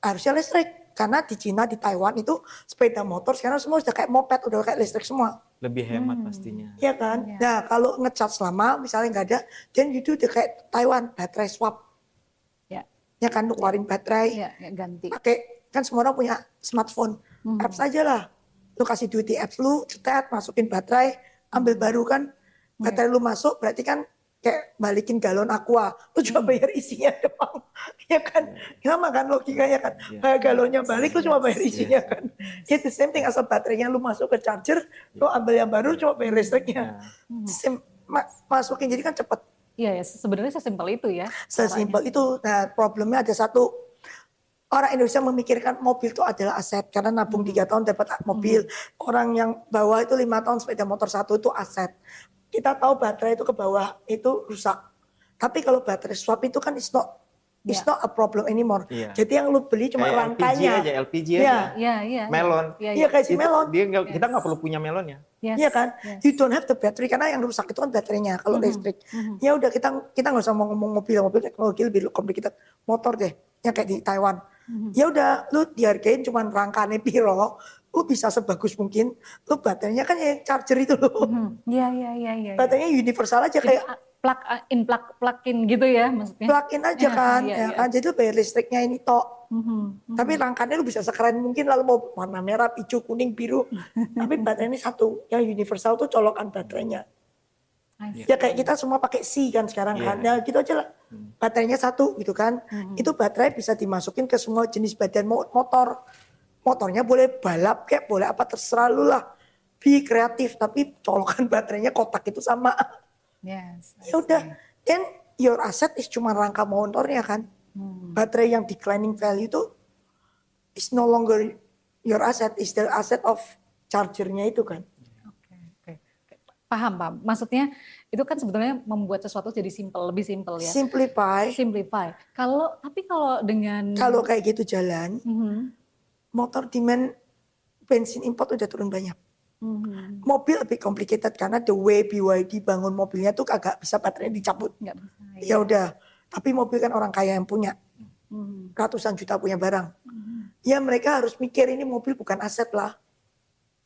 harusnya listrik. Karena di Cina, di Taiwan itu sepeda motor sekarang semua sudah kayak moped, udah kayak listrik semua. Lebih hemat pastinya. Iya kan? Nah kalau ngecharge lama misalnya nggak ada, then you do kayak Taiwan, baterai swap. Ya kan, lu keluarin baterai, ganti. Pakai, kan semua orang punya smartphone, apps aja lah. Lu kasih duit di apps lu, cetet, masukin baterai, ambil baru kan. Baterai lu masuk berarti kan kayak balikin galon aqua, lu cuma bayar isinya doang. Ya kan, sama kan logikanya kan. Kayak galonnya balik, lu cuma bayar isinya kan. It's the same thing, asal baterainya lu masuk ke charger, lu ambil yang baru, cuma bayar listriknya. Masukin, jadi kan cepet. Iya ya, sebenarnya sesimpel itu ya. Sesimpel itu. Nah problemnya ada satu, orang Indonesia memikirkan mobil itu adalah aset. Karena nabung 3 tahun dapat mobil. Orang yang bawa itu 5 tahun sepeda motor 1 itu aset. Kita tahu baterai itu ke bawah itu rusak. Tapi kalau baterai swap itu kan it's not a problem anymore. Jadi yang lu beli cuma kayak rangkainya. LPG aja. Iya. Melon. Iya kayak si melon. Kita nggak perlu punya melonnya. Iya kan? You don't have the battery karena yang rusak itu kan baterainya kalau listrik. Ya udah kita nggak usah ngomong mobil teknologi lebih complicated. Motor deh yang kayak di Taiwan. Ya udah lu dihargain cuma rangkanya piro. Lu bisa sebagus mungkin, lu baterainya kan yang charger itu loh. Iya. Baterainya universal aja kayak plug in gitu ya maksudnya. Plug in aja kan, kan. Jadi lu bayar listriknya ini tok. Tapi rangkanya lu bisa sekeren mungkin, lalu mau warna merah, hijau, kuning, biru. Tapi baterainya satu, yang universal tuh colokan baterainya. Ya kayak kita semua pakai C kan sekarang kan, ya gitu aja lah. Baterainya satu gitu kan. Itu baterai bisa dimasukin ke semua jenis badan motor. Motornya boleh balap kayak boleh apa terserah lu lah. Be kreatif tapi colokan baterainya kotak itu sama. Ya udah, then your asset is cuma rangka motornya kan. Baterai yang declining value itu is no longer your asset, is the asset of chargernya itu kan. Oke. Paham. Maksudnya itu kan sebetulnya membuat sesuatu jadi lebih simple ya. Simplify. Tapi kalau dengan kayak gitu jalan, motor demand bensin import udah turun banyak. Mobil lebih complicated karena the way BYD bangun mobilnya tuh kagak bisa baterainya dicabut. Nggak bisa. Ya udah, tapi mobil kan orang kaya yang punya. Ratusan juta punya barang. Ya mereka harus mikir ini mobil bukan aset lah.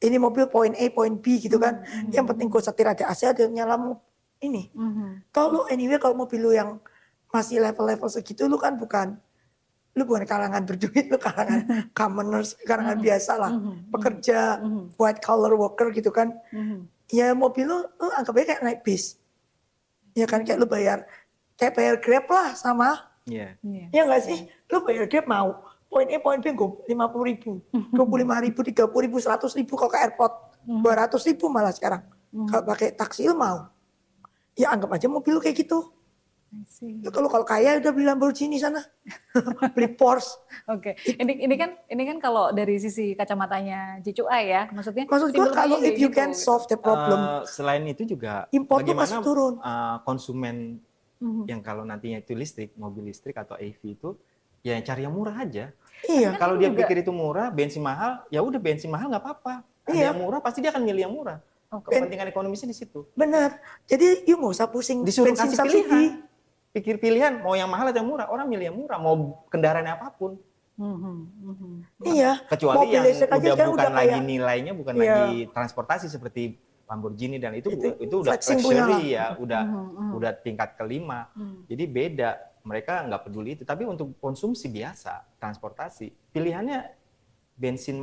Ini mobil point A, point B gitu kan. Yang penting gue setir ada AC, ada nyala ini. Kalau anyway kalau mobil lu yang masih level-level segitu lu kan bukan lu bukan kalangan berduit, lu kalangan commoners, kalangan biasa lah, pekerja, white collar worker gitu kan. Ya mobil lu anggap aja kayak naik bis. Ya kan kayak lu bayar Grab lah sama. Iya. Ya nggak sih? Lu bayar Grab mau. Poin A, poin B gue 50.000, 25.000, 30.000, 100.000 kalau ke airport. 200.000 malah sekarang. Kalau pakai taksi lu mau. Ya anggap aja mobil lu kayak gitu. Ya, kalau kaya udah beli Lamborghini sana. Beli Porsche. Oke, ini kan kalau dari sisi kacamatanya Cicu A ya, maksudnya. Maksud gue kalau if you can gitu. solve the problem, Selain itu juga import tuh bagaimana pasti turun. Konsumen yang kalau nantinya itu listrik, mobil listrik atau EV itu ya cari yang murah aja. Iya. Kalau dia pikir itu murah, bensin mahal, ya udah bensin mahal nggak apa-apa. Ada yang murah pasti dia akan milih yang murah. Kepentingan ekonomisnya di situ. Benar. Jadi you nggak usah pusing Disuruh bensin kasih subsidi. pilihan. Pikir pilihan mau yang mahal atau yang murah, orang milih yang murah, mau kendaraannya apapun. Iya. Kecuali mobil yang listrik aja udah sekarang bukan lagi kayak- nilainya bukan Iya. lagi transportasi seperti Lamborghini dan itu udah flexing punya luxury ya, udah tingkat kelima. Jadi beda, mereka nggak peduli itu. Tapi untuk konsumsi biasa, transportasi, pilihannya bensin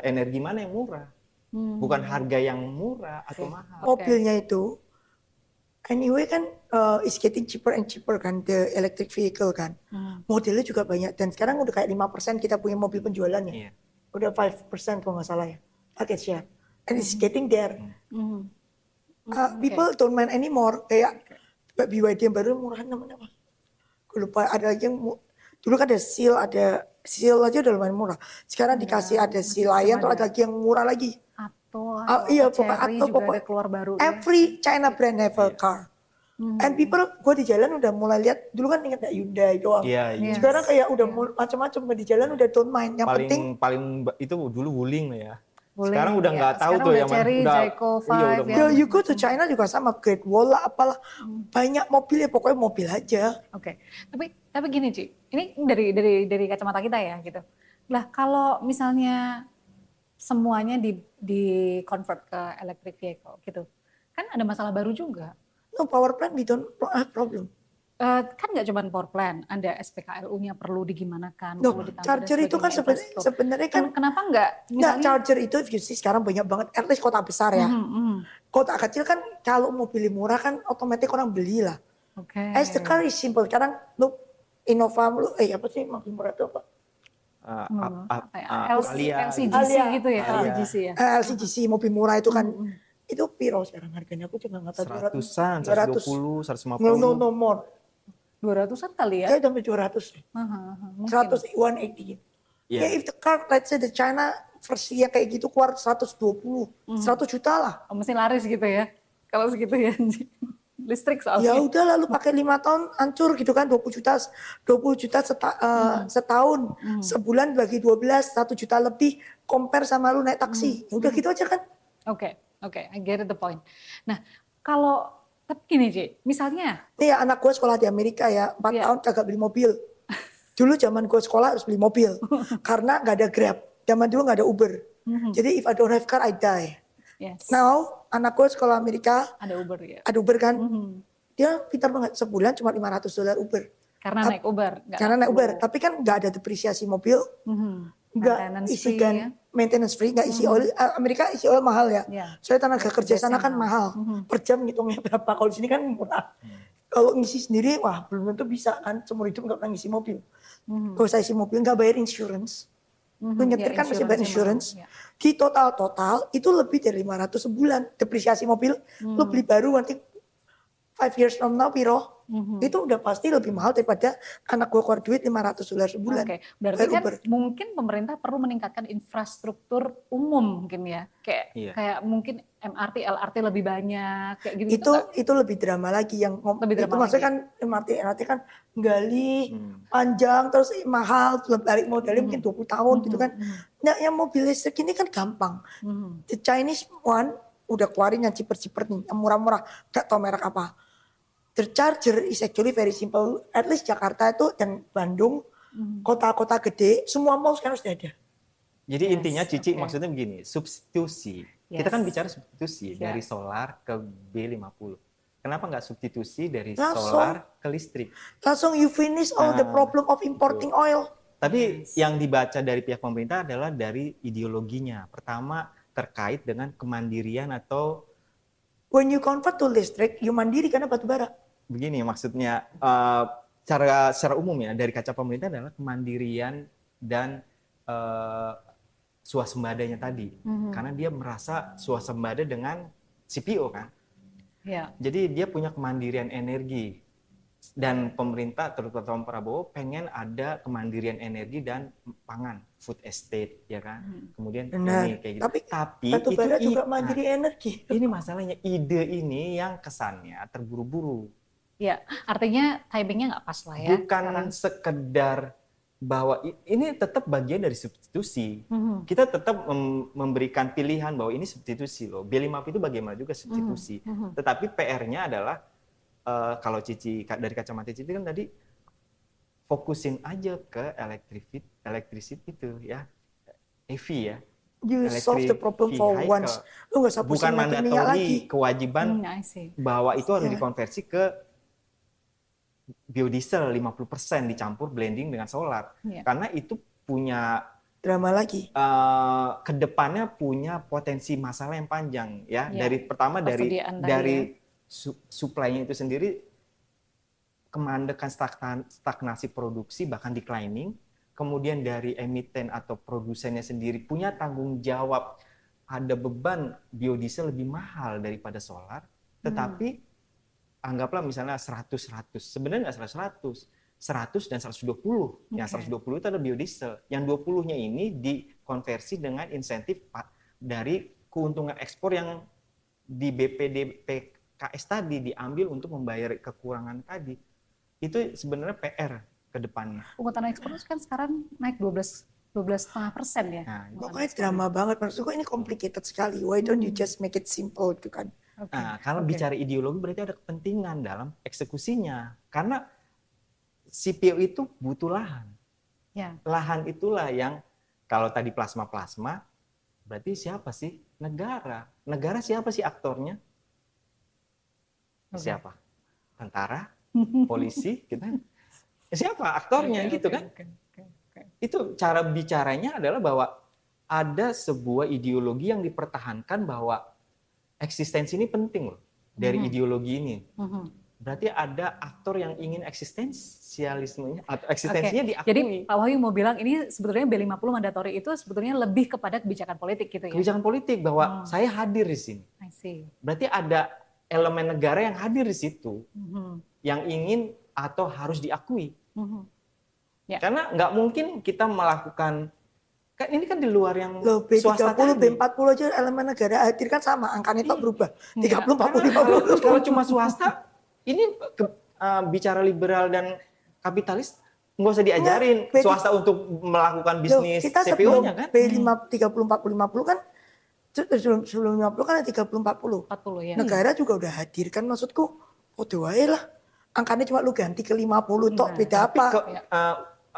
energi mana yang murah, bukan harga yang murah atau mahal. Mobilnya itu, anyway kan is getting cheaper and cheaper kan, the electric vehicle kan. Modelnya juga banyak dan sekarang udah kayak 5% kita punya mobil penjualannya. Iya. Udah 5% kalau nggak salah ya, market share. And it's getting there. People don't mind anymore. Kayak BYD yang baru murah namanya apa? Gue lupa, ada lagi yang dulu kan ada seal aja udah lumayan murah. Sekarang dikasih ada seal Lion, terus ada lagi yang murah lagi. Iya, pokoknya Cherry juga ada keluar baru. Every China brand have a car. And people, gue di jalan udah mulai lihat, dulu kan ingat Hyundai doang. Iya, iya. Sekarang kayak udah macam-macam di jalan udah don't mind. Yang penting paling itu dulu Wuling lah ya. Wuling, Sekarang udah ya. nggak tahu Sekarang tuh udah yang mana. Cherry, Jayco, Iya, Five, udah ya. you go to China juga sama Great Wall lah apalah. Banyak mobil ya, pokoknya mobil aja. Oke, tapi gini Ci, ini dari kacamata kita ya gitu. Lah kalau misalnya semuanya di convert ke electric vehicle gitu, kan ada masalah baru juga. No power plant we don't have problem. Kan nggak cuma power plant, ada SPKLU-nya perlu digimanakan, No, perlu ditambah charger dan itu kan sebagainya, infrastruktur. sebenarnya kan Kenapa nggak Nggak, misalnya? charger itu if you see sekarang banyak banget, at least kota besar ya. Kota kecil kan kalau mobil murah kan otomatis orang beli lah. Oke. As the car is simple. Sekarang lu Innova, apa sih mobil murah itu apa? Apa ya, Alia, LCGC Alia. gitu ya, Alia. LCGC ya. LCGC mobil murah itu kan. Itu piro sekarang harganya? Aku juga nggak tahu. 100-an, 200. 120, 150. No more. 200-an kali ya. Kayak sampai 200. Mungkin. 100, 180. Iya. Ya if the car, let's say the China versi yang kayak gitu keluar 120, 100 juta lah. Oh, mesin laris gitu ya. Kalau segitu ya. Listrik Ya soalnya. udah lalu pakai 5 tahun hancur gitu kan 20 juta setahun, sebulan bagi 12 1 juta lebih compare sama lu naik taksi. Ya udah gitu aja kan. Oke, I get the point. Nah, kalau tapi gini Ci, misalnya Nih ya, anak gue sekolah di Amerika ya 4 Iya. tahun kagak beli mobil. Dulu zaman gue sekolah harus beli mobil karena nggak ada Grab. Zaman dulu nggak ada Uber. Jadi if I don't have car I die. yes, Now anak gue sekolah Amerika ada Uber ya. ada Uber kan. Dia pintar banget, sebulan cuma $500 Uber. Karena naik Uber. nggak Karena naik perlu. Uber, tapi kan nggak ada depresiasi mobil, nggak Maintenance isi fee, kan ya. maintenance free, nggak isi oil. Amerika isi oil mahal ya. Ya. Soalnya tenaga kerja sana kan Biasanya mahal. Per jam ngitungnya berapa? Kalau di sini kan murah. Kalau ngisi sendiri, wah belum tentu bisa kan. Seumur hidup nggak pernah ngisi mobil. Kalau saya isi mobil nggak bayar insurance. Lu nyetir kan mesti bayar insurance. Ya. Di total itu lebih dari 500 sebulan. Depresiasi mobil, lu beli baru nanti 5 years from now piro. Itu udah pasti lebih mahal daripada anak gua keluar duit $500 sebulan. Oke, berarti Bayar kan Uber. mungkin pemerintah perlu meningkatkan infrastruktur umum mungkin ya. Iya. Kayak mungkin MRT, LRT lebih banyak kayak gitu. Itu lebih drama lagi yang Lebih itu drama maksudnya lagi. kan MRT kan gali panjang terus mahal balik modalnya mungkin 20 tahun gitu kan. Nah yang mobil listrik ini kan gampang. The Chinese one udah keluarin yang cheaper nih, yang murah-murah, gak tau merek apa. The charger is actually very simple. At least Jakarta itu dan Bandung, kota-kota gede, semua mall sekarang sudah ada. Jadi Yes, intinya Cici oke. maksudnya begini, substitusi. Yes. Kita kan bicara substitusi Ya. dari solar ke B50. Kenapa nggak substitusi dari Langsung. solar ke listrik? Langsung you finish all the problem of importing oil. Tapi yang dibaca dari pihak pemerintah adalah dari ideologinya. Pertama terkait dengan kemandirian atau When you convert to listrik, you mandiri karena batu bara. begini maksudnya secara umum ya dari kaca pemerintah adalah kemandirian dan swasembadanya tadi. Karena dia merasa swasembada dengan CPO kan. Ya. Jadi dia punya kemandirian energi. Dan pemerintah terutama Prabowo pengen ada kemandirian energi dan pangan, food estate ya kan. Kemudian Benar. ini kayak gitu. Tapi batu bara juga mandiri energi. Ini masalahnya ide ini yang kesannya terburu-buru. Ya, artinya timingnya nggak pas lah ya. Bukan sekedar bahwa ini tetap bagian dari substitusi. Kita tetap memberikan pilihan bahwa ini substitusi loh. B5 itu bagaimana juga substitusi. Tetapi PR-nya adalah kalau Cici dari kacamata Cici kan tadi fokusin aja ke electricity itu ya. EV ya. You solve the problem for once. Lu nggak usah pusing bukan mandatori kewajiban bahwa itu harus dikonversi ke biodiesel 50% dicampur blending dengan solar. Karena itu punya drama lagi. Kedepannya punya potensi masalah yang panjang ya. Dari pertama dari supply-nya itu sendiri kemandekan stagnasi produksi bahkan declining. Kemudian dari emiten atau produsennya sendiri punya tanggung jawab, ada beban biodiesel lebih mahal daripada solar, tetapi anggaplah misalnya 100-100, sebenarnya nggak 100 dan 120. Yang 120 itu ada biodiesel, yang 20-nya ini dikonversi dengan insentif dari keuntungan ekspor yang di BPDPKS tadi diambil untuk membayar kekurangan tadi. Itu sebenarnya PR ke depannya. Pungutan ekspor kan sekarang naik 12,5% ya. Nah, pokoknya drama banget. Maksudku ini complicated sekali. Why don't you just make it simple gitu kan? Nah, kalau bicara ideologi berarti ada kepentingan dalam eksekusinya. Karena CPO itu butuh lahan. Ya. Lahan itulah yang kalau tadi plasma-plasma, berarti siapa sih? Negara. Negara siapa sih aktornya? Siapa? Tentara? Polisi? Gitu kan? Siapa aktornya gitu kan? Itu cara bicaranya adalah bahwa ada sebuah ideologi yang dipertahankan bahwa eksistensi ini penting loh dari ideologi ini. Berarti ada aktor yang ingin eksistensialismenya atau eksistensinya diakui. Jadi Pak Wahyu mau bilang ini sebetulnya B50 mandatori itu sebetulnya lebih kepada kebijakan politik gitu ya? Kebijakan politik bahwa saya hadir di sini. Berarti ada elemen negara yang hadir di situ yang ingin atau harus diakui. Karena nggak mungkin kita melakukan, kan ini kan di luar yang swasta B30, tadi. B40 aja elemen negara hadir kan sama, angkanya itu berubah. 30, 40, 50. Kalau cuma swasta, ini bicara liberal dan kapitalis, nggak usah diajarin swasta untuk melakukan bisnis CPO-nya kan. B30, 40, 50 kan, sebelum 50 kan ada 30, 40. 40 ya. Negara juga udah hadir kan, maksudku, wae lah. Angkanya cuma lu ganti ke 50 tok, beda apa?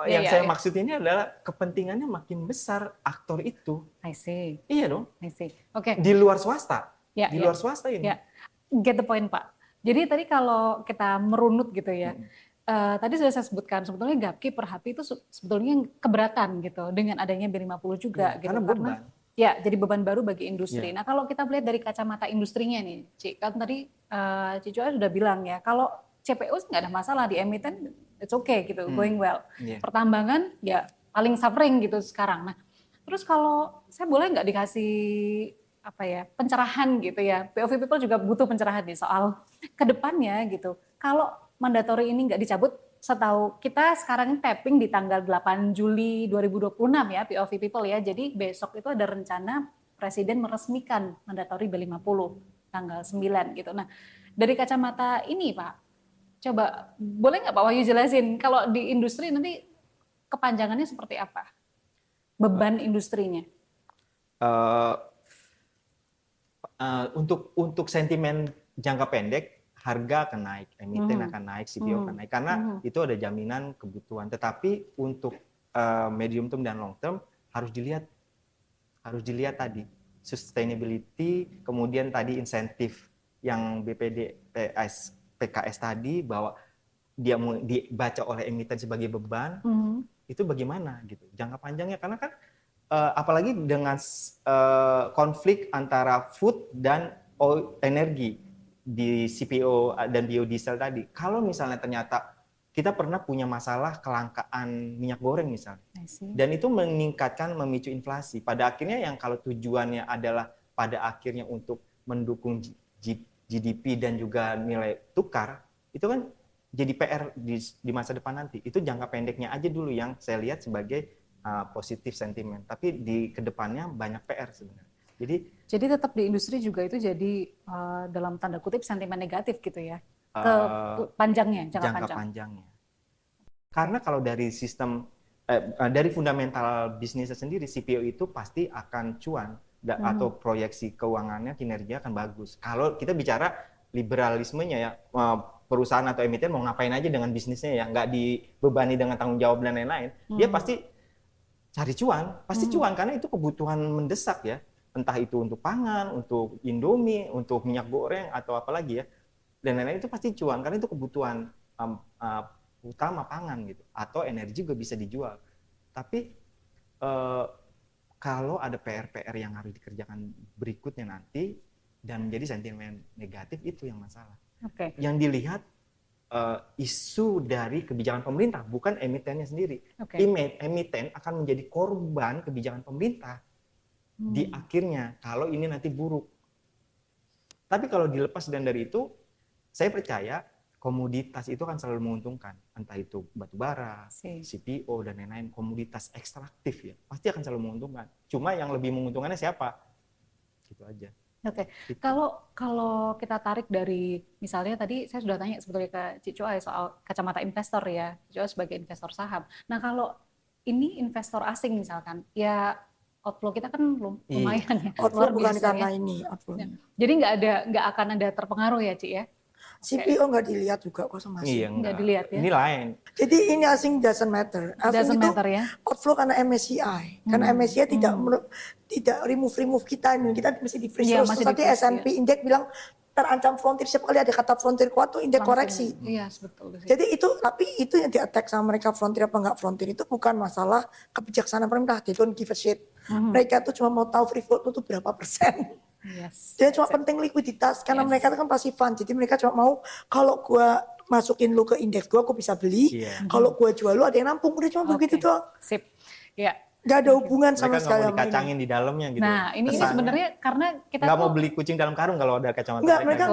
Yang saya maksud ini adalah kepentingannya makin besar aktor itu. I see. Iya dong. I see. Oke. Di luar swasta. Di luar swasta ini. Get the point, Pak. Jadi tadi kalau kita merunut gitu ya, tadi sudah saya sebutkan sebetulnya Gapki per HP itu sebetulnya keberatan gitu dengan adanya B50 juga gitu. Karena beban. Ya, jadi beban baru bagi industri. Nah, kalau kita melihat dari kacamata industrinya nih, Ci, kan tadi Cicu sudah bilang ya, kalau CPO nggak ada masalah di emiten, it's okay gitu, going well. Pertambangan ya paling suffering gitu sekarang. Nah, terus kalau saya boleh nggak dikasih pencerahan gitu ya? POV People juga butuh pencerahan nih soal kedepannya gitu. Kalau mandatori ini nggak dicabut, setahu kita sekarang tapping di tanggal 8 Juli 2026 ya POV People ya. Jadi besok itu ada rencana Presiden meresmikan mandatori B50 tanggal 9 gitu. Nah, dari kacamata ini Pak, coba boleh nggak Pak Wahyu jelasin kalau di industri nanti kepanjangannya seperti apa? Beban industrinya? Untuk sentimen jangka pendek, harga akan naik, emiten akan naik, CPO akan naik, karena itu ada jaminan kebutuhan. Tetapi untuk medium term dan long term harus dilihat tadi sustainability, kemudian tadi insentif yang PKS tadi bahwa dia mau dibaca oleh emiten sebagai beban, itu bagaimana gitu jangka panjangnya, karena kan apalagi dengan konflik antara food dan energi di CPO dan biodiesel tadi. Kalau misalnya ternyata kita pernah punya masalah kelangkaan minyak goreng misalnya, dan itu meningkatkan, memicu inflasi. Pada akhirnya yang kalau tujuannya adalah pada akhirnya untuk mendukung GDP dan juga nilai tukar, itu kan jadi PR di masa depan nanti. Itu jangka pendeknya aja dulu yang saya lihat sebagai positif sentimen. Tapi di kedepannya banyak PR sebenarnya. Jadi tetap di industri juga itu jadi dalam tanda kutip sentimen negatif gitu ya, ke panjangnya, jangka panjangnya. Karena kalau dari sistem dari fundamental bisnisnya sendiri, CPO itu pasti akan cuan atau proyeksi keuangannya, kinerja akan bagus. Kalau kita bicara liberalismenya ya, perusahaan atau emiten mau ngapain aja dengan bisnisnya ya, nggak dibebani dengan tanggung jawab dan lain-lain, dia pasti cari cuan, cuan karena itu kebutuhan mendesak ya, entah itu untuk pangan, untuk Indomie, untuk minyak goreng atau apalagi ya, dan lain-lain, itu pasti cuan karena itu kebutuhan utama pangan gitu, atau energi juga bisa dijual. Tapi kalau ada PR-PR yang harus dikerjakan berikutnya nanti dan menjadi sentimen negatif, itu yang masalah. Yang dilihat isu dari kebijakan pemerintah, bukan emitennya sendiri. Emiten akan menjadi korban kebijakan pemerintah di akhirnya kalau ini nanti buruk. Tapi kalau dilepas dan dari itu, saya percaya komoditas itu akan selalu menguntungkan, entah itu batu bara, CPO dan lain-lain, komoditas ekstraktif ya, pasti akan selalu menguntungkan. Cuma yang lebih menguntungkannya siapa? Gitu aja. Kalau kita tarik dari, misalnya tadi saya sudah tanya sebetulnya ke Cik Coai soal kacamata investor ya, Cik Coai sebagai investor saham. Nah kalau ini investor asing misalkan, ya outflow kita kan lumayan ya. Outflow bukan karena ini outflow-nya. Jadi nggak akan ada terpengaruh ya Cik ya? CPO nggak dilihat juga kok sama asing. Iya, nggak dilihat ya. Ini lain. Jadi ini asing doesn't matter. Asing itu ya? Outflow karena MSCI. Karena MSCI tidak remove kita ini. Kita mesti di freeze terus. Tadi S&P Index bilang terancam frontier. Setiap kali ada kata frontier kuat tuh indeks koreksi. Iya, betul. Jadi itu, tapi itu yang di-attack sama mereka, frontier apa enggak frontier, itu bukan masalah kebijaksanaan pemerintah. They don't give a shit. Mereka tuh cuma mau tahu free float itu berapa persen. Dia cuma penting likuiditas karena mereka itu kan pasifan. Jadi mereka cuma mau kalau gua masukin lu ke indeks gua bisa beli. Kalau gua jual lu ada yang nampung. Udah cuma begitu doang. Sip. Ya. Gak ada hubungan sama sekali. Mereka nggak mau dikacangin di dalamnya gitu. Nah ini sebenarnya karena kita nggak mau beli kucing dalam karung kalau ada kacamata. Mereka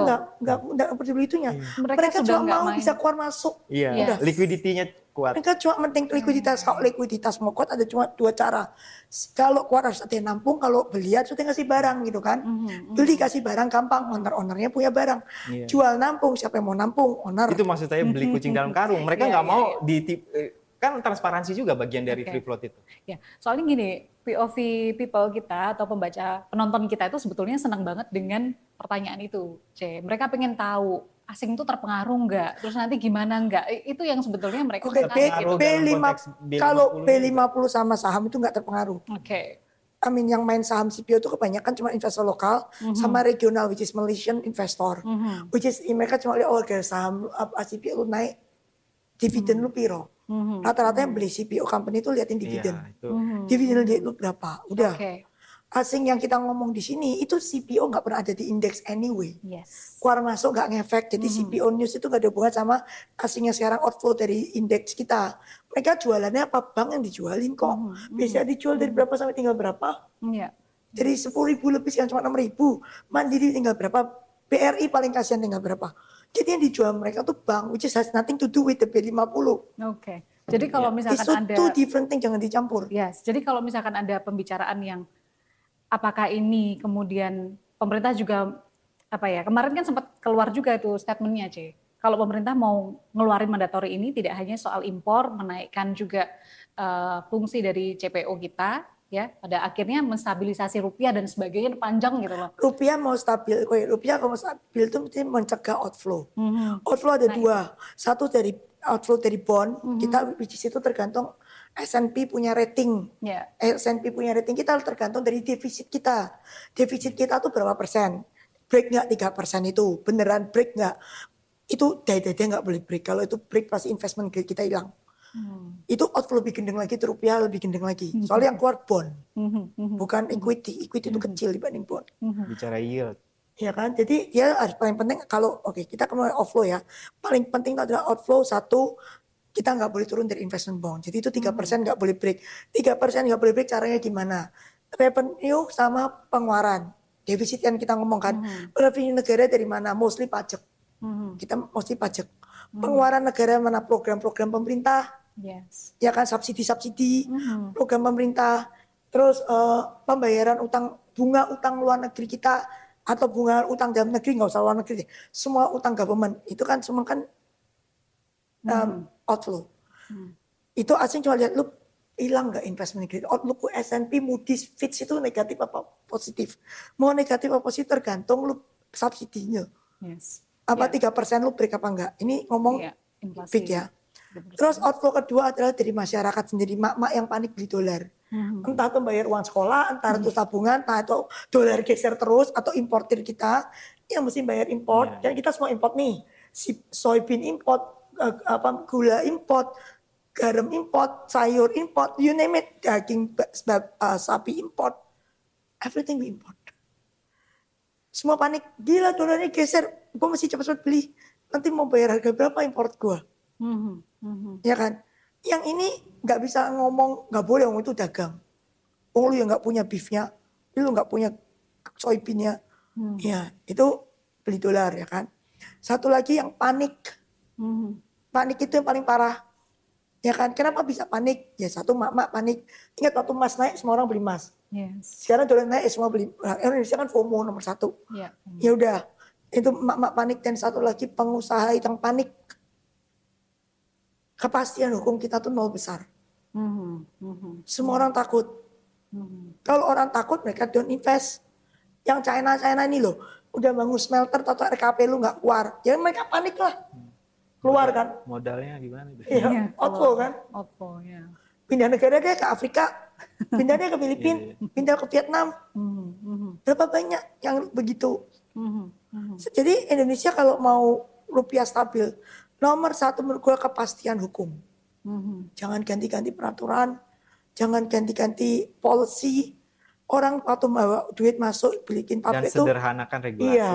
nggak peduli itunya. Mereka cuma mau bisa keluar masuk. Iya. Liquidity-nya kuat. Mereka cuma penting likuiditas. Kalau likuiditas mau kuat ada cuma dua cara. Kalau keluar harus ada yang nampung, kalau beli harus ada kasih barang gitu kan. Beli kasih barang gampang, owner-ownernya punya barang. Jual nampung, siapa yang mau nampung? Owner. Itu maksud saya beli kucing dalam karung. Mereka nggak mau kan transparansi juga bagian dari free float itu. Ya, soalnya gini, POV people kita atau penonton kita itu sebetulnya senang banget dengan pertanyaan itu, C. Mereka pengen tahu asing itu terpengaruh nggak, terus nanti gimana nggak? Itu yang sebetulnya mereka terpengaruh. Kalau B50 sama saham itu nggak terpengaruh. Yang main saham CPO itu kebanyakan cuma investor lokal sama regional, which is Malaysian investor, which is mereka cuma lihat gara saham CPO naik, dividen lu piro. Rata-rata yang beli CPO company itu liatin dividen. Dividen dia itu berapa? Udah. Asing yang kita ngomong di sini itu CPO nggak pernah ada di indeks anyway. Keluar masuk nggak ngefek. Jadi CPO news itu nggak ada hubungan sama asing yang sekarang outflow dari indeks kita. Mereka jualannya apa? Bank yang dijualin kok. Biasanya dijual dari berapa sampai tinggal berapa? Dari 10.000 lebih sekarang cuma 6.000. Mandiri tinggal berapa? BRI paling kasihan tinggal berapa? Jadi yang dijual mereka tuh bank, which has nothing to do with the B50. Jadi kalau misalkan ada... Itu two different thing, jangan dicampur. Jadi kalau misalkan ada pembicaraan yang apakah ini kemudian pemerintah juga, kemarin kan sempat keluar juga itu statementnya, C. Kalau pemerintah mau ngeluarin mandatory ini tidak hanya soal impor, menaikkan juga fungsi dari CPO kita, ya pada akhirnya menstabilisasi rupiah dan sebagainya panjang gitu loh. Rupiah mau stabil, rupiah kalau mau stabil itu mesti mencegah outflow. Outflow ada dua, satu dari outflow dari bond, kita which is itu tergantung S&P punya rating. S&P punya rating kita tergantung dari defisit kita. Defisit kita tuh berapa persen? break nggak 3% itu? Beneran break nggak? Itu dai-dai nggak boleh break. Kalau itu break pasti investment grade kita hilang. Itu outflow lebih gendeng lagi, itu rupiah lebih gendeng lagi. Soalnya yang keluar bond, bukan equity. Equity itu kecil dibanding bond. Bicara yield. Ya kan, jadi dia harus paling penting kalau kita kembali outflow ya. Paling penting adalah outflow satu, kita nggak boleh turun dari investment bond. Jadi itu 3% nggak boleh break. 3% nggak boleh break, caranya gimana? Revenue sama pengeluaran. Defisit yang kita ngomongkan. Revenue negara dari mana? Mostly pajak. Kita mostly pajak. Pengeluaran negara mana? Program-program pemerintah. Yes. Ya kan, subsidi-subsidi, program pemerintah. Terus pembayaran bunga utang luar negeri kita, atau bunga utang dalam negeri, nggak usah luar negeri. Semua utang government. Itu kan semua kan outflow. Itu asing cuma lihat lu hilang nggak investment grade. Outlook S&P, Moody's, Fitch itu negatif apa positif. Mau negatif apa positif tergantung lu subsidinya. Yes. Apa 3% lu break apa enggak. Ini ngomong big ya. Terus outflow kedua adalah dari masyarakat sendiri. Mak-mak yang panik beli dolar. Entah itu bayar uang sekolah, entah itu tabungan, entah itu dolar geser terus, atau importir kita yang mesti bayar import. Dan kita semua import nih. Soybean import, gula import, garam import, sayur import, you name it, daging sapi import, everything we import. Semua panik, gila dolarnya geser, gue mesti cepat-cepat beli. Nanti mau bayar harga berapa import gue? Ya kan? Yang ini nggak bisa ngomong, nggak boleh ngomong itu dagang. Lu yang nggak punya beefnya, lu nggak punya soybeannya, ya itu beli dolar ya kan. Satu lagi yang panik, panik itu yang paling parah. Ya kan, kenapa bisa panik? Ya satu, mak-mak panik. Ingat waktu emas naik, semua orang beli emas. Yes. Sekarang dolar naik, semua beli. Indonesia kan FOMO nomor 1. Ya udah, itu mak-mak panik. Dan satu lagi pengusaha yang panik. Kepastian hukum kita tuh nol besar. Semua orang takut. Kalau orang takut, mereka don't invest. Yang China ini loh, udah bangun smelter, atau RKP lu nggak keluar. Jadi mereka panik lah. Keluar kan. Modalnya gimana? Iya, outflow kan. Outflow, ya. Pindah negara dia ke Afrika, pindah dia ke Filipina, pindah ke Vietnam. Berapa banyak yang begitu. Jadi Indonesia kalau mau rupiah stabil, nomor 1 menurut gue kepastian hukum. Jangan ganti-ganti peraturan, jangan ganti-ganti policy. Orang waktu bawa duit masuk bikin pabrik itu. Dan sederhanakan regulasi. Iya,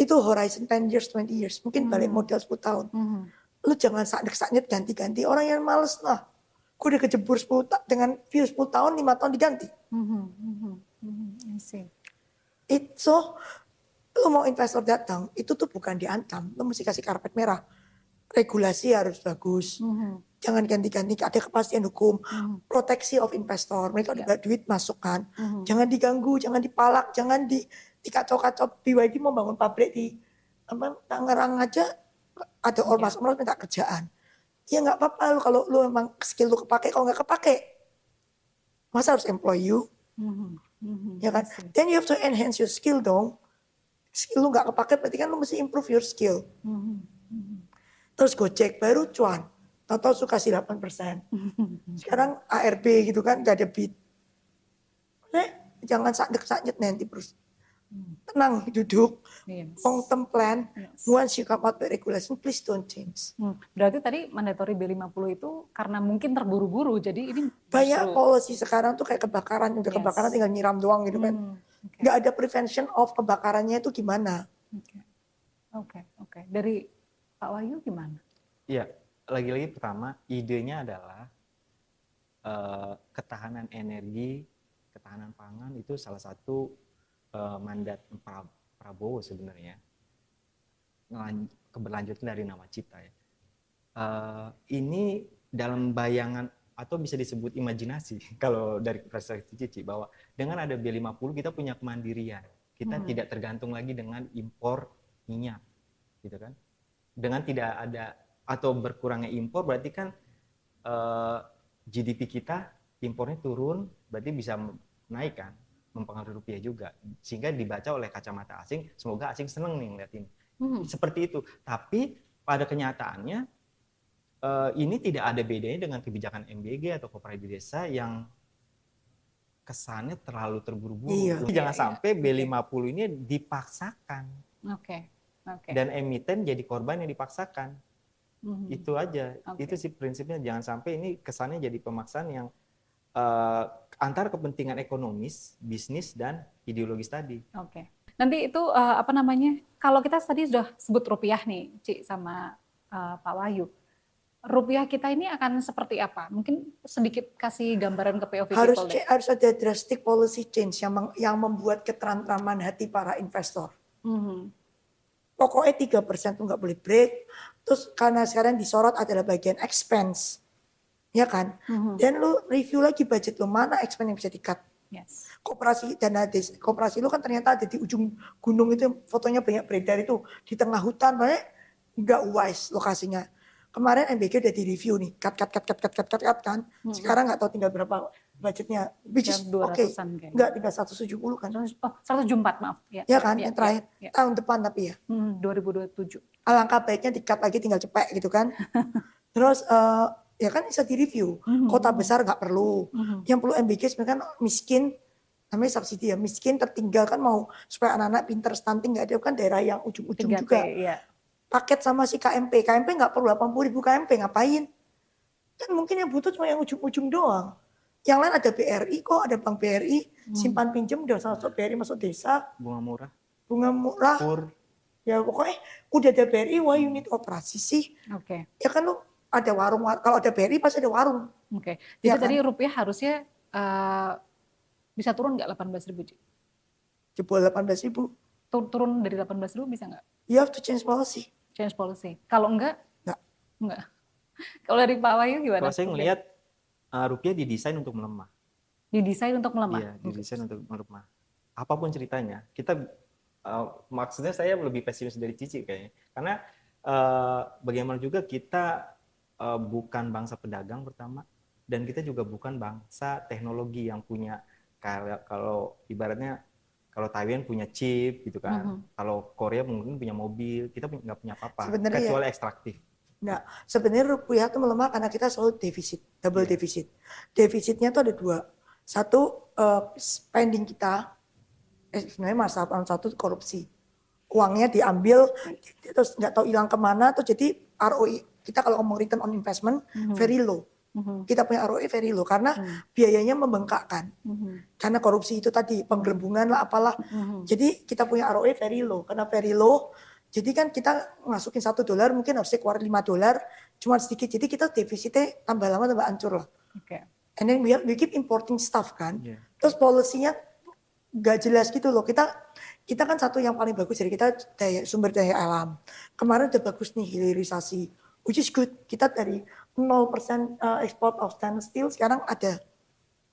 itu horizon 10 years, 20 years. Mungkin balik modal 10 tahun. Lu jangan sakit ganti-ganti. Orang yang males lah. Gue udah kejebur 10 dengan view 10 tahun, 5 tahun diganti. I see. So, lu mau investor datang, itu tuh bukan diancam. Lu mesti kasih karpet merah. Regulasi harus bagus. Jangan ganti-ganti, ada kepastian hukum. Proteksi of investor. Mereka udah duit masukkan. Jangan diganggu, jangan dipalak, jangan dikacau-kacau. BYD mau bangun pabrik di Tangerang aja, ada ormas minta kerjaan. Ya nggak apa-apa lu kalau lu emang skill lu kepake, kalau nggak kepake, masa harus employ you? Ya kan? Then you have to enhance your skill dong. Skill lu nggak kepake, berarti kan lu mesti improve your skill. Terus Gojek baru cuan, tahu-tahu suka kasih 8%. Sekarang ARB gitu kan, gak ada beat. Jangan sakit nanti terus. Tenang, duduk, long term plan. Once you come out with regulation, please don't change. Berarti tadi mandatory B50 itu karena mungkin terburu-buru, jadi ini banyak policy sekarang tuh kayak kebakaran, udah kebakaran tinggal nyiram doang gitu kan. Nggak ada prevention of kebakarannya itu gimana. Oke. Dari Pak Wahyu gimana? Iya, lagi-lagi pertama idenya adalah ketahanan energi, ketahanan pangan itu salah satu mandat Prabowo sebenarnya, keberlanjutan dari nawacita ya. Ini dalam bayangan atau bisa disebut imajinasi kalau dari perspektif Cici, bahwa dengan ada B50 kita punya kemandirian, kita tidak tergantung lagi dengan impor minyak, gitu kan? Dengan tidak ada atau berkurangnya impor berarti kan GDP kita impornya turun, berarti bisa naik kan, mempengaruhi rupiah juga, sehingga dibaca oleh kacamata asing, semoga asing seneng nih ngeliat ini. Seperti itu. Tapi pada kenyataannya ini tidak ada bedanya dengan kebijakan MBG atau koperasi desa yang kesannya terlalu terburu-buru. Iya. Jangan Iya, sampai iya. B50 ini dipaksakan Oke. Oke. dan emiten jadi korban yang dipaksakan. Mhm. Itu aja. Oke. Itu sih prinsipnya, jangan sampai ini kesannya jadi pemaksaan yang antara kepentingan ekonomis, bisnis dan ideologis tadi. Oke. Nanti itu apa namanya? Kalau kita tadi sudah sebut rupiah nih, Ci sama Pak Wahyu. Rupiah kita ini akan seperti apa? Mungkin sedikit kasih gambaran ke POV people deh. Harus ada drastic policy change yang membuat ketentraman hati para investor. Mhm. Pokoknya 3% tuh nggak boleh break. Terus karena sekarang disorot adalah bagian expense. Ya kan? Mhm. Dan lu review lagi budget lu, mana expense yang bisa di-cut. Yes. Koperasi dana desa, koperasi lu kan ternyata ada di ujung gunung itu, fotonya banyak beredar itu di tengah hutan, makanya nggak wise lokasinya. Kemarin MBG udah di review nih, cut kan. Sekarang nggak tahu tinggal berapa budgetnya, which is oke, 200-an kayaknya. nggak tinggal 170 kan. 174 maaf. Ya kan, yang terakhir Ya. tahun depan tapi ya. 2027. Alangkah baiknya di-cut lagi tinggal cepet gitu kan. Terus ya kan bisa di review. Kota besar nggak perlu. Yang perlu MBG sebenarnya kan miskin, namanya subsidi ya, miskin tertinggal kan, mau supaya anak-anak pinter stunting nggak ada kan daerah yang ujung-ujung 3T, juga. ya. Paket sama si KMP nggak perlu 80.000 KMP, ngapain? Kan mungkin yang butuh cuma yang ujung-ujung doang. Yang lain ada BRI kok, ada Bank BRI, simpan pinjam udah masuk BRI masuk desa, Bunga murah, bunga murah. kur, Ya pokoknya udah ada BRI, why you need operasi sih? Oke. Ya kan lu ada warung, kalau ada BRI pasti ada warung. Oke. Ya Jadi kan? tadi rupiah harusnya bisa turun nggak 18.000, Ci? Jebol 18.000. Turun dari 18.000 bisa nggak? You have to change policy. Change policy. Kalau enggak? Nggak. Enggak. Kalau dari Pak Wahyu gimana? kalau saya ngelihat rupiah didesain untuk melemah. Didesain untuk melemah. Iya, didesain untuk melemah. Apapun ceritanya, kita maksudnya saya lebih pesimis dari Cici kayaknya. Karena bagaimana juga kita bukan bangsa pedagang pertama, dan kita juga bukan bangsa teknologi yang punya, kalau ibaratnya kalau Taiwan punya chip gitu kan, kalau Korea mungkin punya mobil, kita nggak punya apa-apa, Sebenarnya kecuali ekstraktif. Nah, sebenarnya rupiah itu melemah karena kita selalu defisit, double defisit. Defisitnya tuh ada dua. Satu, spending kita, sebenarnya masalah tahun satu korupsi. Uangnya diambil, terus nggak tahu hilang kemana, terus jadi ROI, kita kalau ngomong return on investment, very low. Kita punya ROI very low, karena biayanya membengkakkan. Karena korupsi itu tadi, penggelembungan lah apalah. Jadi kita punya ROI very low, karena very low, jadi kan kita masukin $1 mungkin harusnya keluar $5, cuma sedikit. Jadi kita defisitnya tambah lama tambah hancur lah. Oke. And then we keep importing stuff kan. Yeah. Terus polisinya gak jelas gitu loh. Kita kan satu yang paling bagus dari kita sumber daya alam. Kemarin udah bagus nih hilirisasi, which is good. Kita dari 0% export of stainless steel, sekarang ada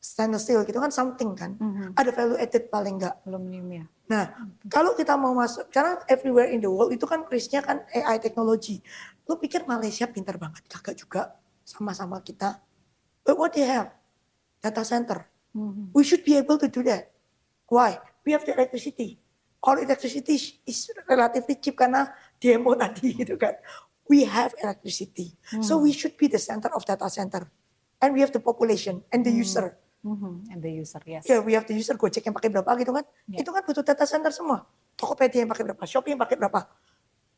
stainless steel gitu kan, something kan. Ada value added paling enggak. Aluminium ya. Nah, kalau kita mau masuk, karena everywhere in the world itu kan risk-nya kan AI teknologi. Lu pikir Malaysia pintar banget? Kagak juga, sama-sama kita. But what they have? Data center. We should be able to do that. Why? We have the electricity. All electricity is relatively cheap karena demo tadi gitu kan. We have electricity. So we should be the center of data center. And we have the population and the user. And the user, yes. Ya, we have the user, Gojek yang pakai berapa gitu kan. Yeah. Itu kan butuh data center semua. Tokopedia yang pakai berapa, Shopee yang pakai berapa.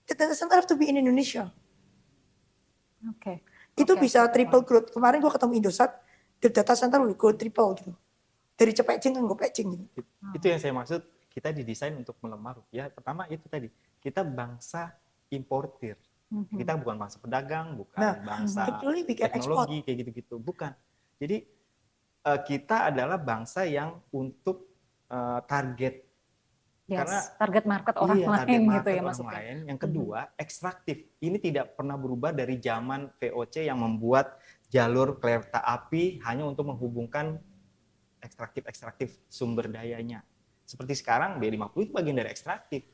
The data center have to be in Indonesia. Oke. Itu bisa triple growth. Kemarin gua ketemu Indosat, the data center will go triple gitu. Dari Cepecing ke Gopecing gitu. Itu yang saya maksud, kita didesain untuk melemah rupiah. Pertama itu tadi, kita bangsa importir. Kita bukan bangsa pedagang, bukan bangsa actually we can teknologi kayak gitu-gitu, bukan. Jadi kita adalah bangsa yang untuk target, Yes, karena target market orang target lain market gitu ya orang maksudnya. lain. Yang kedua, ekstraktif. Ini tidak pernah berubah dari zaman VOC yang membuat jalur kereta api hanya untuk menghubungkan ekstraktif sumber dayanya. Seperti sekarang B50 itu bagian dari ekstraktif.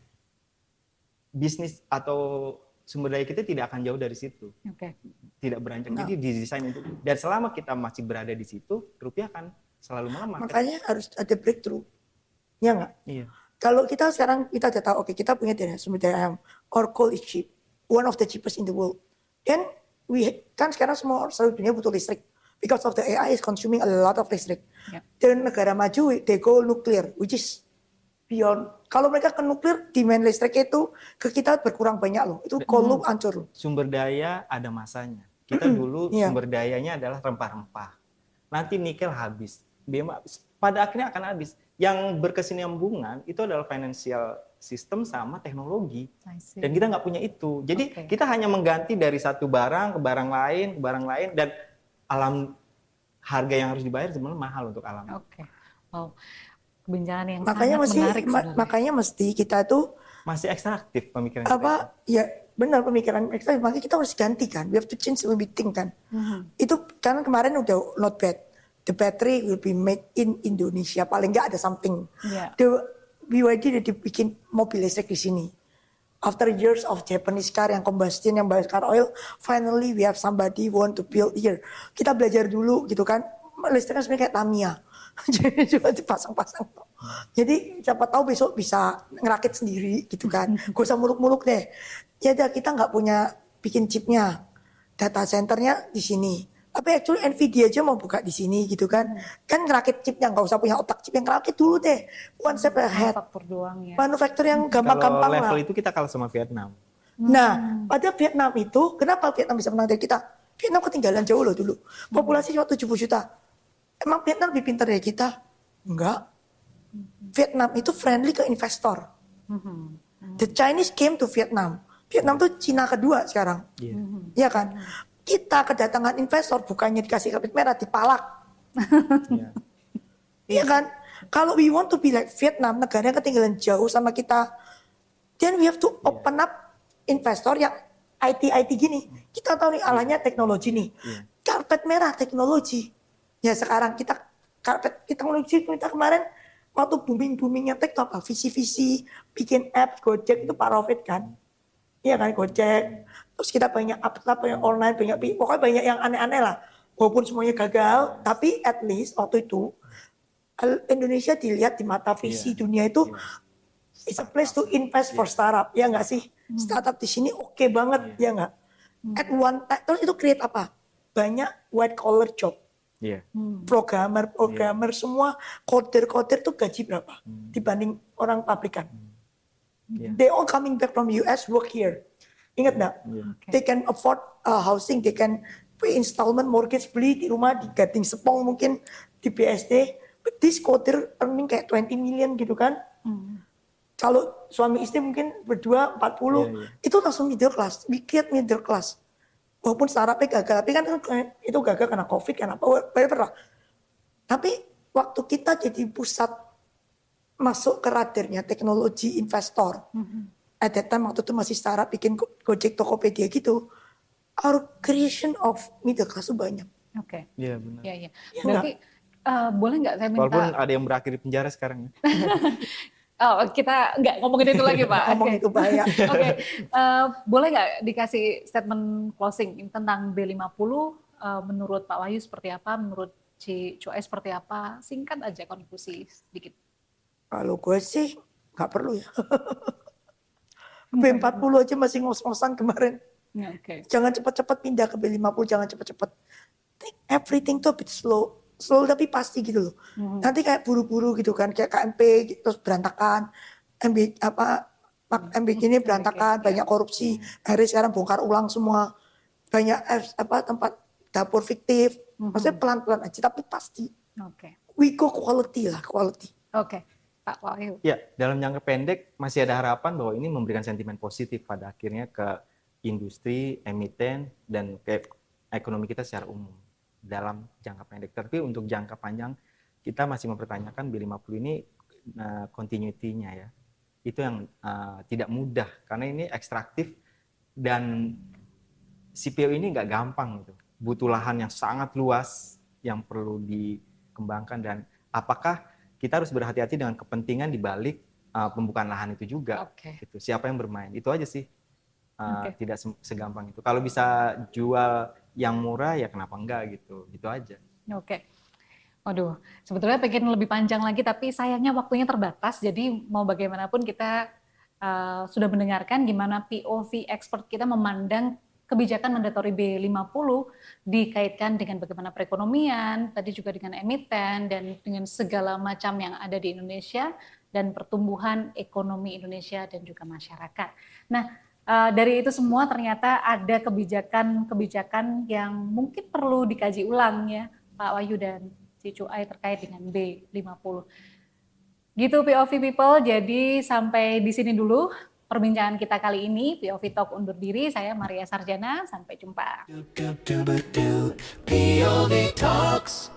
Bisnis atau sumber daya kita tidak akan jauh dari situ. Oke. Tidak beranjak. Jadi didesain untuk, dan selama kita masih berada di situ, rupiah akan selalu melemah. Makanya harus ada breakthrough. Ya nggak? Iya. Kalau kita sekarang kita udah tahu, oke, kita punya sumber daya alam, or coal is cheap, one of the cheapest in the world. Dan kan sekarang semua seluruh dunia butuh listrik. because of the AI is consuming a lot of listrik. Yeah. Dan negara maju, they go nuclear, which is beyond. Kalau mereka ke nuklir, demand listrik itu ke kita berkurang banyak loh. Itu kolom hancur loh. Sumber daya ada masanya. Kita dulu Iya. sumber dayanya adalah rempah-rempah. Nanti nikel habis, pada akhirnya akan habis. Yang berkesinambungan itu adalah financial system sama teknologi. I see. Dan kita nggak punya itu. Jadi Oke. kita hanya mengganti dari satu barang ke barang lain, dan alam harga yang harus dibayar sebenarnya mahal untuk alam. Oke. Wow. Perbincangan yang Makanya sangat mesti, menarik sebenarnya. makanya mesti kita tuh Masih ekstraktif pemikiran kita. apa ya benar pemikiran mereka, makanya kita harus ganti kan. We have to change the way we think kan. Itu karena kemarin udah not bad. The battery will be made in Indonesia. Paling nggak ada something. Iya. The BYD udah dibikin mobil listrik di sini. After years of Japanese car yang combustion, yang bakar oil, finally we have somebody want to build here. Kita belajar dulu gitu kan. Listriknya sebenarnya kayak Tamiya. Jadi cuma dipasang-pasang. Jadi siapa tahu besok bisa ngerakit sendiri gitu kan. Gak usah muluk-muluk deh. Ya udah, kita nggak punya bikin chipnya. Data centernya di sini. Tapi actually Nvidia aja mau buka di sini gitu kan. Kan ngerakit chipnya, nggak usah punya otak chip yang ngerakit dulu deh. One step ahead. Faktor doang ya. Manufaktur yang Kalau gampang-gampang lah. level itu kita kalah sama Vietnam. Nah, pada Vietnam itu, kenapa Vietnam bisa menang dari kita? Vietnam ketinggalan jauh loh dulu. Populasi cuma 70 juta. Emang Vietnam lebih pintar dari kita? Enggak. Vietnam itu friendly ke investor. The Chinese came to Vietnam. Vietnam tuh Cina kedua sekarang. Iya. Iya kan? Kita kedatangan investor bukannya dikasih karpet merah, dipalak. Iya. Iya kan? Kalau we want to be like Vietnam, negara yang ketinggalan jauh sama kita, then we have to open up investor yang IT gini. Kita tahu nih alahnya teknologi nih. Karpet merah teknologi. Ya sekarang kita karpet teknologi kita kemarin waktu boomingnya tech itu apa? Visi-visi, bikin apps, Gojek itu Pak Rofit kan. Iya kan, Gojek. Terus kita banyak apa yang online, pokoknya banyak yang aneh-aneh lah. Walaupun semuanya gagal, tapi at least waktu itu Indonesia dilihat di mata visi dunia itu it's a place to invest for startup, ya nggak sih? Startup di sini oke banget, ya nggak? At one time, terus itu create apa? Banyak white collar job. Iya. Programmer semua, coder tuh gaji berapa dibanding orang pabrikan? They all coming back from US work here. Ingat nggak? They can afford housing, they can pay installment mortgage, beli di rumah di Gading Sepong mungkin di BSD. But this coder earning kayak 20 million gitu kan? Kalau suami istri mungkin berdua 40, itu langsung middle class. We create middle class. Walaupun startupnya gagal, tapi kan itu gagal karena COVID, karena apa, whatever lah. Tapi waktu kita jadi pusat masuk ke radarnya teknologi investor, at that time waktu itu masih startup bikin Gojek, Tokopedia gitu, our creation of middle class itu banyak. Oke. Iya benar. Iya, iya. Iya Berarti boleh nggak saya minta? Walaupun ada yang berakhir di penjara sekarang. Oh, kita nggak ngomongin itu lagi, Pak. Ngomong Oke. itu bahaya. Oke. Boleh nggak dikasih statement closing tentang B50 menurut Pak Wahyu seperti apa, menurut Coe seperti apa? Singkat aja, konklusi sedikit. Kalau gue sih nggak perlu ya. B40 aja masih ngos-ngosan kemarin. Ya, oke. Jangan cepat-cepat pindah ke B50, jangan cepat-cepat. Take everything tuh a bit slow tapi pasti gitu loh. Nanti kayak buru-buru gitu kan, kayak KMP terus berantakan, MBK ini berantakan, banyak korupsi. Hari sekarang bongkar ulang semua, banyak tempat dapur fiktif. Maksudnya pelan-pelan aja, tapi pasti. Oke. We go quality lah, quality. Oke, Pak Wahyu. Ya, dalam jangka pendek masih ada harapan bahwa ini memberikan sentimen positif pada akhirnya ke industri, emiten, dan ke ekonomi kita secara umum dalam jangka pendek. Tapi untuk jangka panjang kita masih mempertanyakan B50 ini continuity-nya ya. Itu yang tidak mudah karena ini ekstraktif dan CPO ini nggak gampang gitu. Butuh lahan yang sangat luas yang perlu dikembangkan, dan apakah kita harus berhati-hati dengan kepentingan di balik pembukaan lahan itu juga. Gitu. Siapa yang bermain? Itu aja sih. Tidak segampang itu. Kalau bisa jual yang murah ya kenapa enggak gitu. Gitu aja. Oke. Waduh, sebetulnya pengen lebih panjang lagi tapi sayangnya waktunya terbatas. Jadi mau bagaimanapun kita sudah mendengarkan gimana POV expert kita memandang kebijakan mandatory B50 dikaitkan dengan bagaimana perekonomian, tadi juga dengan emiten dan dengan segala macam yang ada di Indonesia dan pertumbuhan ekonomi Indonesia dan juga masyarakat. Nah, dari itu semua ternyata ada kebijakan-kebijakan yang mungkin perlu dikaji ulang ya, Pak Wahyu dan Si Cuai terkait dengan B50. Gitu POV People, jadi sampai di sini dulu perbincangan kita kali ini. POV Talk undur diri, saya Maria Sarjana, sampai jumpa. POV Talks.